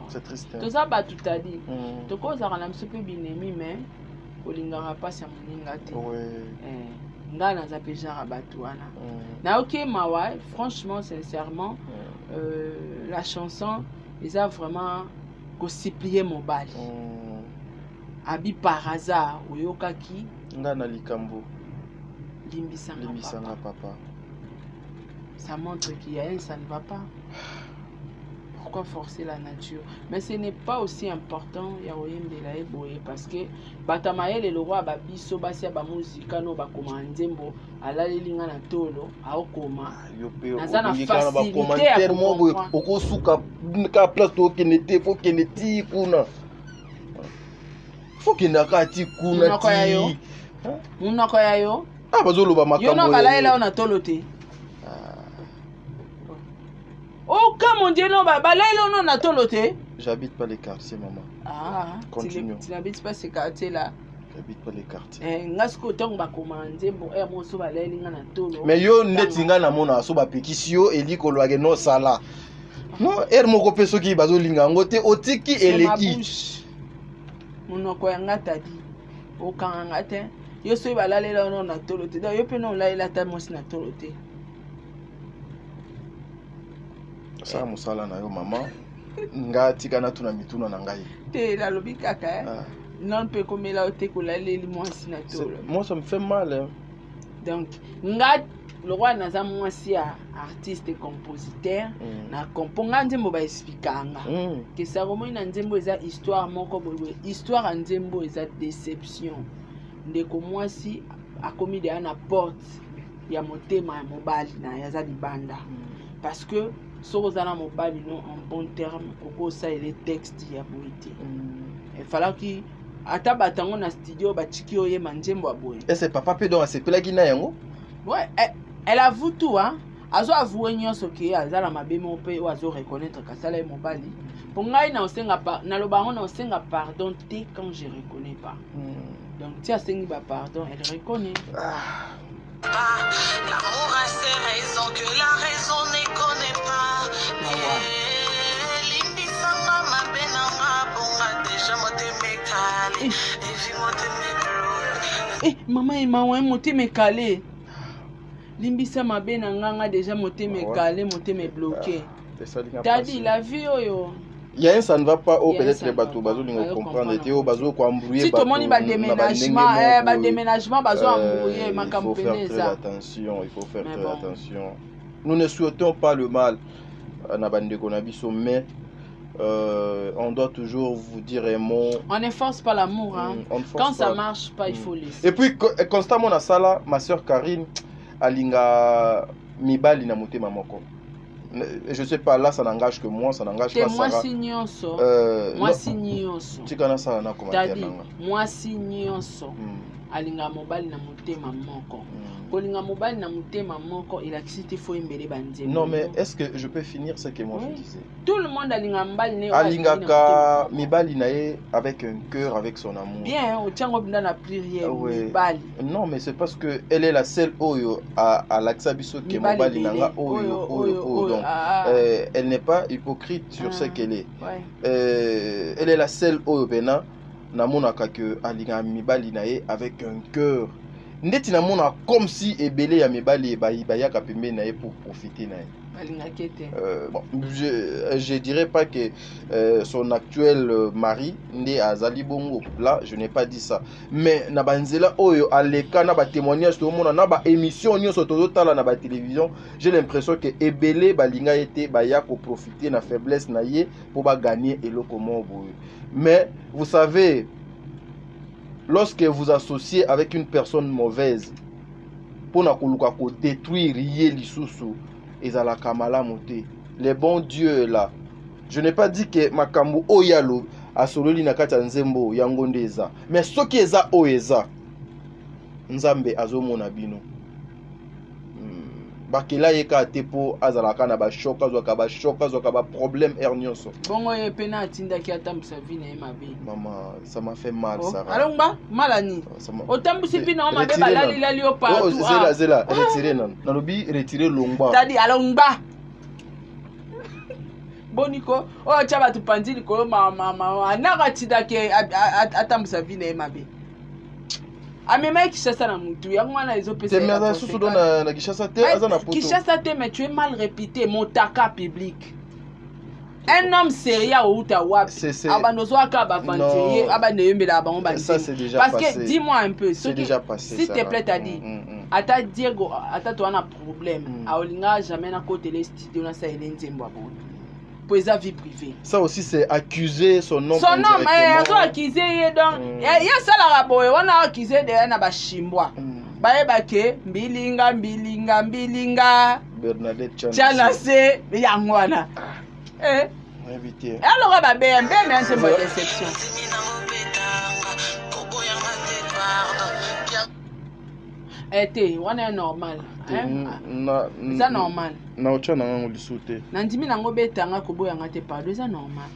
C'est triste. Tout ça, tout a dit. Tu causes à la msupe binemi, mais Olingara pas sa moningate. Nga na zapéja rabatuana. Na ok mawa, franchement, sincèrement, la chanson, ils ont vraiment gossiplié mon bal. Abi par hasard, oyokaki. Nga na likambo. Limbisanga papa. Ça montre qu'il y a un, ça ne va pas. Pourquoi forcer la nature? Mais ce n'est pas aussi important parce que Batamael et le roi Babiso Basia Bamuzika no Bakoma Nzembo Alalinga na Tolo Aokoma Nazana facilité à comprendre. Okosuka ka place to kenete faut keneti kuna. Faut kenaka ti kuna ti. Munako yayo. Bazolo ba makambo. Yo no balaela na Tolo te. Oh, comme on dit, non, j'habite pas les quartiers, maman. Ah, continue. Tu n'habites pas ces quartiers-là? J'habite pas les quartiers. Mais yo netinga na mona so ba pekisio eli ko lwage no sala. Non, moko peso ki bazo linga ngote otiki eleki. Monoko yanga tadi. O kanga te. Yo so balalela no na tolote. Da yo pe no laila ta mosi na tolote. Ça musala na yo maman nga tika na tuna mituna na ngai te la lobi kaka non peut comme là te ko la leli moi sinatolo moi ça me fait mal donc nga le roi na za moi si artiste et compositeur na komponga nzembo ba expliquanga que ça romo na nzembo eza histoire moko boye histoire nzembo eza déception ndeko moi si a commis de na porte ya motema ya mobali na ya za libanda parce que Sorozana mobali non en bon terme koko ça et les textes ya boité. Il fallait qu'il ataba tango na studio ba chiki oye manjembo aboye. Et c'est papa pe donc c'est pelagi na yango? Ouais, elle avoue tout hein. Azo avouer nyonso ke azala mabe mo pe o azo reconnaître ka sala mobali. Pour ngai na osenga pa na lobango na osenga pardon te quand je reconnais pas. Donc tu as sengi ba pardon, elle reconnaît. L'amour a ses raisons que la raison ne connaît pas. Limbisanga mabenanga bonga déjà mote mekali. Evi mote mekalo. Maman et maman, motema calé. Limbisa mabe na nganga déjà motema calé, motema bloqué. Daddy, la vie oyo. Il y a un ça ne va pas au peut-être les bateaux bazo lingo comprendre et au bazo ko embrouiller si tout le monde va déménagement bazo embrouiller makambo peneza. Il faut faire très attention. Nous ne souhaitons pas le mal na bande ko na biso mais on doit toujours vous dire un mot. On ne force pas l'amour hein. Quand ça marche pas, il faut laisser. Et puis constamment na sala ma sœur Karine alinga mibali na motema moko. Je sais pas, là ça n'engage que moi, ça n'engage pas Sarah. Moi signyoso. Tu connais ça na comment dire moi signyoso. Alinga mobali na motema moko. Kolinga mobali na motema moko, il a quitté faut imbele banze. Non mais est-ce que je peux finir ce que moi je disais? Tout le monde alinga mobali ne alinga ka mibali nae avec un cœur, avec son amour. Bien, au tiango bina na prière mibali. Non mais c'est parce que elle est la seule oyo à l'axa biso que mobali nanga oyo donc elle n'est pas hypocrite sur ce qu'elle est. Elle est la seule oyo bena na monaka que alinga mibali nae avec un cœur. Ndeti na mona comme si ebele ya mibali bayaka pembe nae pour profiter nae. Bon, je dirais pas que son actuel mari né à Zali Bongo. Là, je n'ai pas dit ça. Mais na banzela oyo aleka na ba témoignage to mona na ba émission nyoso to tala na ba télévision, j'ai l'impression que ebele balinga été baya pour profiter na faiblesse na ye pour ba gagner eloko mo. Mais vous savez, lorsque vous associez avec une personne mauvaise pour na koluka ko détruire ye lisusu ezala kamala moté, le bon Dieu est là. Je n'ai pas dit que makambo oyalo asololi na kati nzembo yango ndeza, mais soki eza oyeza nzambe azomona bino. Bakela yeka tepo azalaka na ba choc azwaka ba problème hernioso. Bongo ye pena atinda ki atambisa vina e mabe. Maman, ça m'a fait mal ça. Alors ba malani. Otambusi vina o mabe balali lali o partout. Oh zela retirer nan. Nalobi retirer longba. Tadi alongba. Boniko, o chaba tu panzili ko mama anaka tinda ki atambisa vina e mabe. Amema Kishasa na mutu yango wana ezopesa na susu na Kishasa te aza na poto. Kishasa te mais tu es mal répété motaka public. Un homme sérieux au Outawa abanozo aka ba vantier abaneyembela bango ba. Ça c'est déjà parce passé. Parce que dis-moi un peu c'est déjà passé. S'il te plaît t'as dit ata Diego ata to na problème aolinga jamais na côté les studios na ça elenzembo bon. Pour sa vie privée. Ça aussi c'est accuser son nom. Son nom ils ont accusé donc il y a ça la raboye on a accusé de na ba chimbwa. Ba ke mbilinga Bernadette Chana se yangwana. Invité. Alors ba BMB mais c'est une déception. Été, on est normal. C'est normal. Na ocha na ngo lisute. Na ndimi na ngo betanga koboyanga te pardon, c'est normal.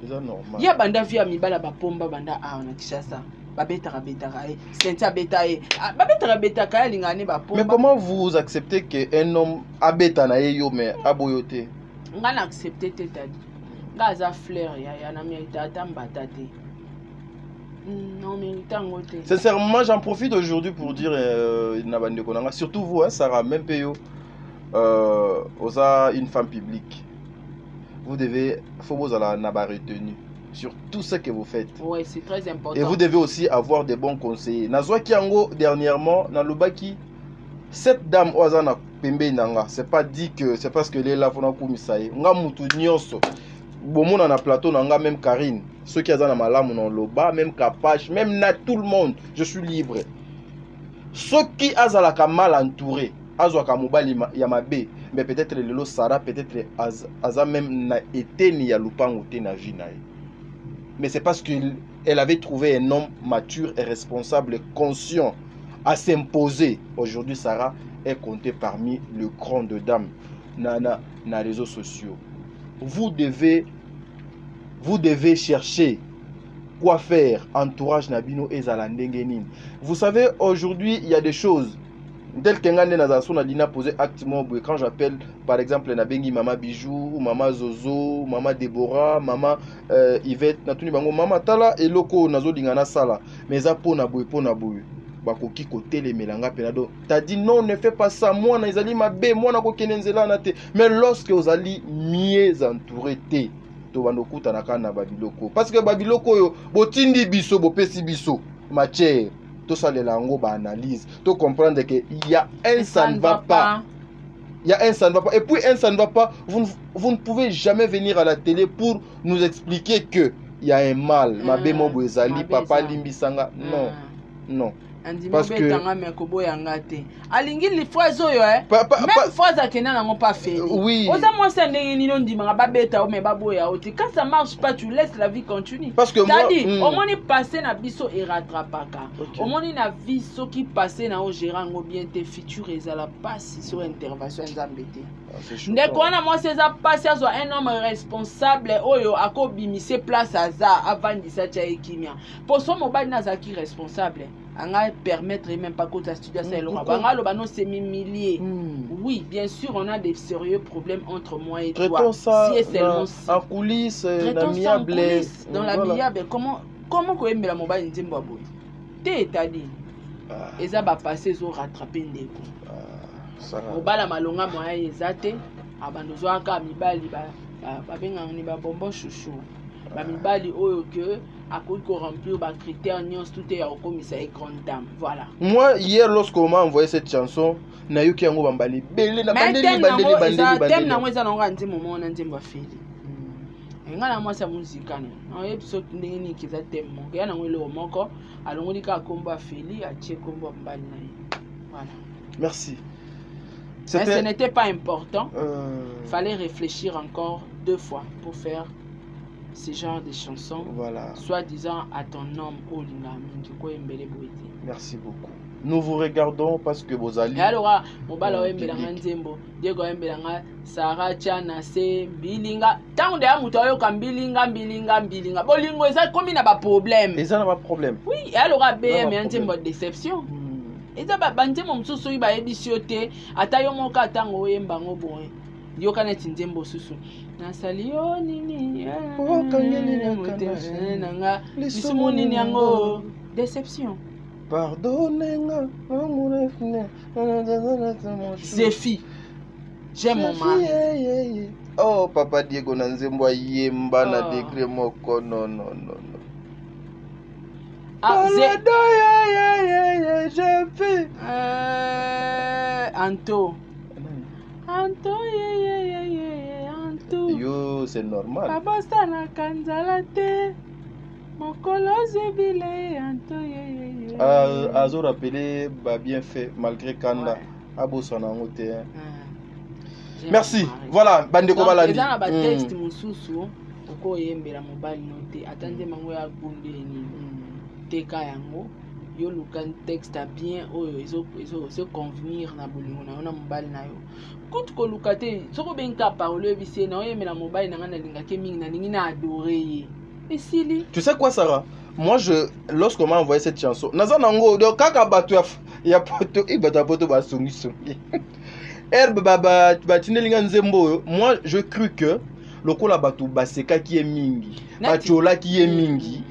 C'est normal. Ya banda via mibala ba pomba banda a na Kishasa. Ba betaka Cynthia betaye. Ba betaka lingane ba pomba. Mais comment vous acceptez que un homme abeta na yo mais aboyote? Nga na accepter te tadi. Nga za fleur ya na mi tata mbata te. Non, mais sincèrement, j'en profite aujourd'hui pour dire surtout vous, hein, Sarah, même Peyo, osa une femme publique. Vous devez, faut vous avoir retenu sur tout ce que vous faites. Oui, c'est très important. Et vous devez aussi avoir des bons conseillers. Nazwa Kiango, dernièrement, dans le baki, cette dame Oazana Pembe Nanga, c'est pas dit que c'est parce que là, faut komisaye. Nga mutu nyonso. Bomon na plateau nanga même Karine. Ceux qui ont dans malamu non loba, même Kapache, même na tout le monde, je suis libre. Ceux qui azalaka mal entouré, azwaka mobali yamabe, mais peut-être lelo Sarah, peut-être aza même na été ni ya lupango te na vie nae. Mais c'est parce qu'elle avait trouvé un homme mature et responsable, conscient, à s'imposer. Aujourd'hui, Sarah est comptée parmi le grand de dames na réseaux sociaux. Vous devez chercher quoi faire. Entourage Nabino et Zalandengenin. Vous savez, aujourd'hui, il y a des choses. tel que ngande na zaso na dina poser acte boye quand j'appelle par exemple na bengi mama Bijou, mama Zozo, mama Deborah, mama Yvette na tuni bango mama tala eloko nazo lingana sala mais za pona boye bakoki kotelemela nga pena do t'as dit non ne fais pas ça moi na ezali mabe moi na kokene nzela na te mais lorsque ozali mieux entouré te to bando kuta na kana babiloko parce que babiloko yo botindi biso bopesi biso matière tout ça les langues analyse tout comprendre que il y a un ça ne va pas. Il y a un ça ne va pas et puis un ça ne va pas vous ne pouvez jamais venir à la télé pour nous expliquer que il y a un mal mabe mo boezali papa limbisanga non parce que alingi li fois oyo même fois akena nango pas fait oui oza moi ça ndenge nino ndimanga babeta o me baboya oti quand ça marche pas tu laisses la vie continue parce que moi au moins passer na biso et rattrapaka au moins na vie so qui passer na o gérango bien tes futurs ezala passe sur intervention nzambete ndeko wana moi c'est ça passer sur un homme responsable oyo akobimise place aza avandisa cha ekimia pour son mobile nazaki responsable anga permettre même pas que ta studio ça le banga lo bano semi milliers oui bien sûr on a des sérieux problèmes entre moi et toi ça si et seulement si en coulisses dans l'amiable comment ko embela mobile nzembo boy te tadi eza ba passer zo rattraper ndeko obala malonga moya ezate abando zo aka mibali ba benga ni ba bombo chouchou ba mibali oyo que à quoi remplir ba critères nions tout est au commissaire et grande dame voilà moi hier lorsqu'on m'a envoyé cette chanson na yuki yango bambali belé na bandeli thème na moi ça nonga nzimo mona nzimba feli ngana moi ça musique na episode ndenge ni kiza thème mo ya na ngwele moko alongoli ka komba feli a tie komba mbali na voilà merci mais ce n'était pas important fallait réfléchir encore 2 fois pour faire ce genre de chansons, voilà. Soi-disant à ton nom, merci beaucoup. Nous vous regardons parce que vous allez. Alors, Mobala Wembelanga Nzembo, Diego Wembelanga, Sarah Chana, Se, Bilinga. Tant de Amutoyo comme Bilinga. Bolingo, ça comme il n'a pas de problème. Et ça n'a pas de problème. Oui, alors, BM et Nzembo déception. Et ça va banter mon sous il va éditionner. Atayo Moka Tango Yembango Boy. Yokana Nzembo Susu. Nasalio nini nanga bisumu nini yango déception pardonnez-moi Zéphie j'aime mon mari oh papa Diego Nanzembo yemba na degré moko non je fais Anto yo c'est normal Babasta na kanzala te mokolo zebile Anto azo rappeler ba bien fait malgré Kanda abosa na ngote merci voilà bandeko balandi eza ba texte mususu oko yembela mobali note atande mango ya bunde ni teka yango yo luka texte bien oyo ezo convenir na bolingo na yo na mobali na yo kutu ko luka te soko benka parole bise na oyemela mobali na ngana lingake mingi na ningi na adorer et Sili tu sais quoi Sarah moi lorsqu'on m'a envoyé cette chanson naza nango do kaka batu ya poto ibata poto ba songi herbe baba batindelinga nzembo moi je crus que lokola batu baseka ki mingi bachola ki mingi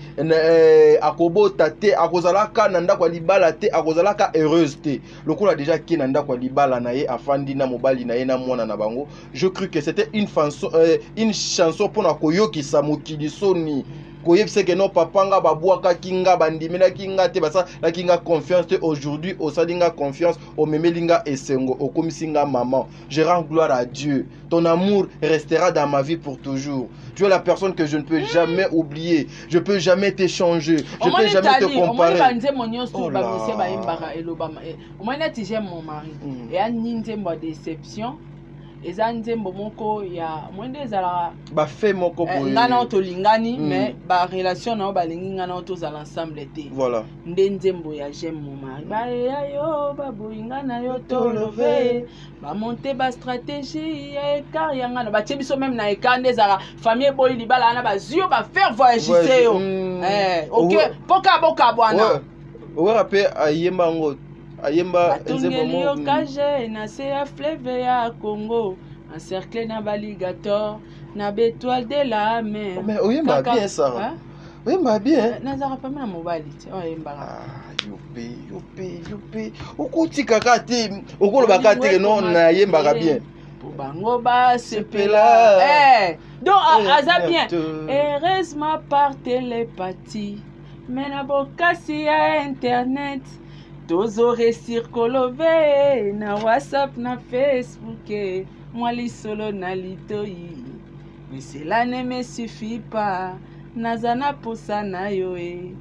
akobota te akozalaka na ndako libala te akozalaka heureuse te lokola déjà ki na ndako libala na ye afandi na mobali na ye na mwana na bango je crus que c'était une chanson pour na koyokisa mokili soni koyebise que non papa nga babwaka kinga bandimela kinga te basa la kinga confiance te aujourd'hui osalinga confiance o memelinga esengo okomisinga maman je rends gloire à Dieu ton amour restera dans ma vie pour toujours tu es la personne que je ne peux jamais oublier je peux jamais t'échanger je peux jamais te comparer mon mari et un nzembo déception eza nzembo moko ya mwende ezala ba fait moko boye ngana otolingani mais ba relation na balingi ngana otozala ensemble te voilà nde nzembo ya j'aime mon mari ba ya yo ba boingana yo tolove ba monter ba stratégie ya car ya ngana ba tiebiso même na eka nde ezala famille boy libala na ba zio ba faire voyager yo OK boka bwana ouais rappel ayemba ngo ayemba batungeli yo kage na se ya fleuve ya Congo encerclé na baligator na bétoile de la mer. Mais oyemba bien ça. Oyemba bien. Nazara pas na mobali ti oyemba. Yope. Okutika kati okoloba kati non na yemba bien. Pour bango ba sepela. Donc aza bien. Heureusement par télépathie. Mais na bokasi ya internet. Tozo resir kolove na WhatsApp na Facebook. Moi li solo na litoi. Mais cela ne me suffit pas. Nazana posa na yo et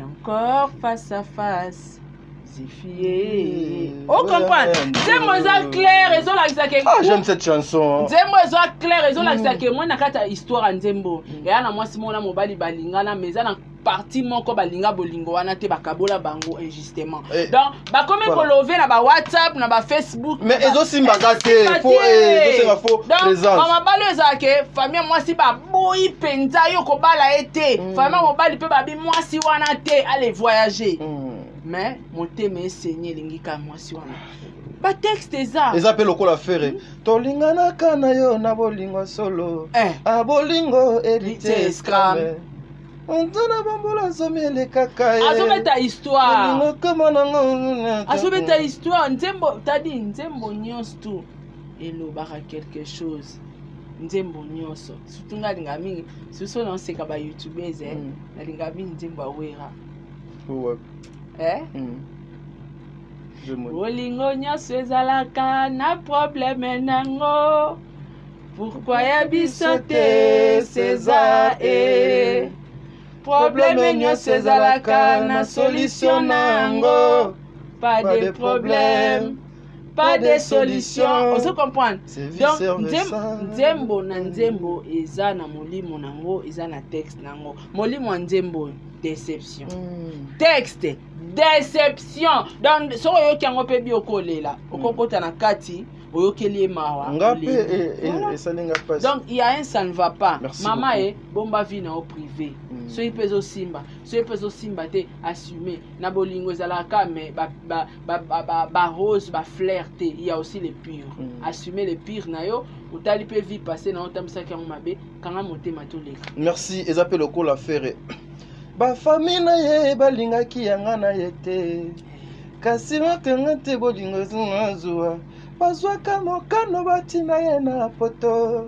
encore face à face. Zéfié. Oh comprendre. C'est moi ça clair raison là ça que. Ah j'aime cette chanson. C'est moi ça clair raison là ça que moi na kata histoire nzembo. Et ana moi si mona mobali balinga na meza na parti moko balinga bolingo wana te bakabola bango injustement. Donc ba comme kolove na ba WhatsApp na ba Facebook. Mais ezo simba kate faut ezo faux présence. Donc mama balo za ke famille moi si ba boyi penza yo ko bala ete. Famille mobali pe ba bi moi si wana te aller voyager. Mais mon thème est saigné lingika moi si wana. Ba texte eza. Eza pe lokola fere. Tolingana kana yo na bolingo solo. A bolingo hérité scram. Ontana bambola somele kaka. Azobeta histoire. Azobeta histoire nzembo tadi nzembo nyonso tu. Elobaka quelque chose. Nzembo nyonso. Surtout ngalinga mingi. Suso na seka ba YouTubers na linga mingi nzembo awera. Bolingo nyonso ezalaka na problème nango. Pourquoi ya biso te César problème nyonso ezalaka na solution nango. Pas de problème, pas de solution. On se comprend. Donc nzembo na nzembo eza na molimo nango, eza na texte nango. Molimo nzembo déception. Texte déception. Donc so yo kango pe bi okolela. Okokota na kati oyokeli mawa. Donc il y a un ça ne va pas. Maman bomba vie na au privé. So ipezo simba te assumer na bolingo ezalaka mais ba rose ba flirte. Il y a aussi les pires. Assumer les pires na yo utali pe vie passer na otamisa kango mabe kanga motema to leka. Merci ezape lokola fere. Ba famille na ye balingaki yanga na yete. Kasi makanga te bolingo zunazua. Bazwaka mokano batina ye na poto.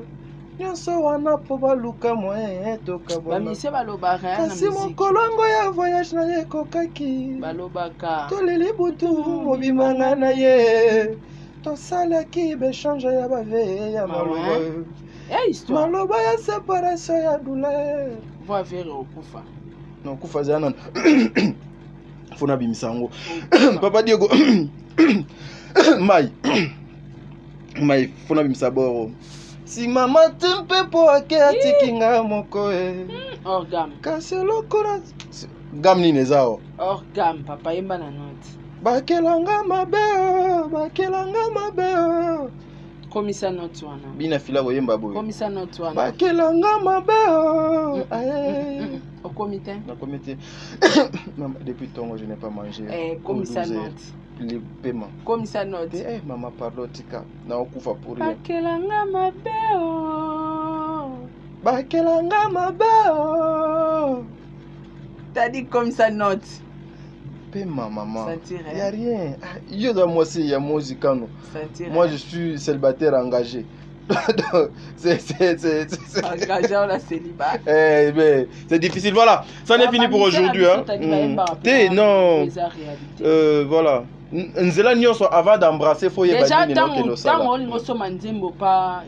Nyonso wana po baluka moye toka bona. Bamise balobaka na musique. Kasi mokolongo ya voyage na ye kokaki. Balobaka. Toleli butu mobimanga na ye. Tosalaki bechange ya bave ya maloba. Histoire. Maloba ya séparation ya douleur. Voix vers okufa. Non, kufa zanan. Fona bimisango. Papa Diego. Mai fona bimsaboro. Si mama tempe po ake atikinga moko Orgam. Kasi lokora gam ni nezao. Orgam papa yemba na note. Bakelanga mabeo. Komisa note wana. Bina fila bo yemba boy. Komisa note wana. Bakelanga mabeo. Au comité. Na comité. Depuis tongo je n'ai pas mangé. Komisa note. Le paiement. Komisa note. Maman parle tika. Na okufa pour rien. Bakelanga mabeo. T'as dit komisa note. Paiement maman. Il y a rien. Yo dans moi c'est ya muzikano. Moi je suis célibataire engagé. C'est engagé à la célibat. Mais c'est difficile. Voilà, ça n'est fini pour aujourd'hui. Non. Voilà. Nzela nyonso avant d'embrasser faut y déjà tant on sommes nzembo pas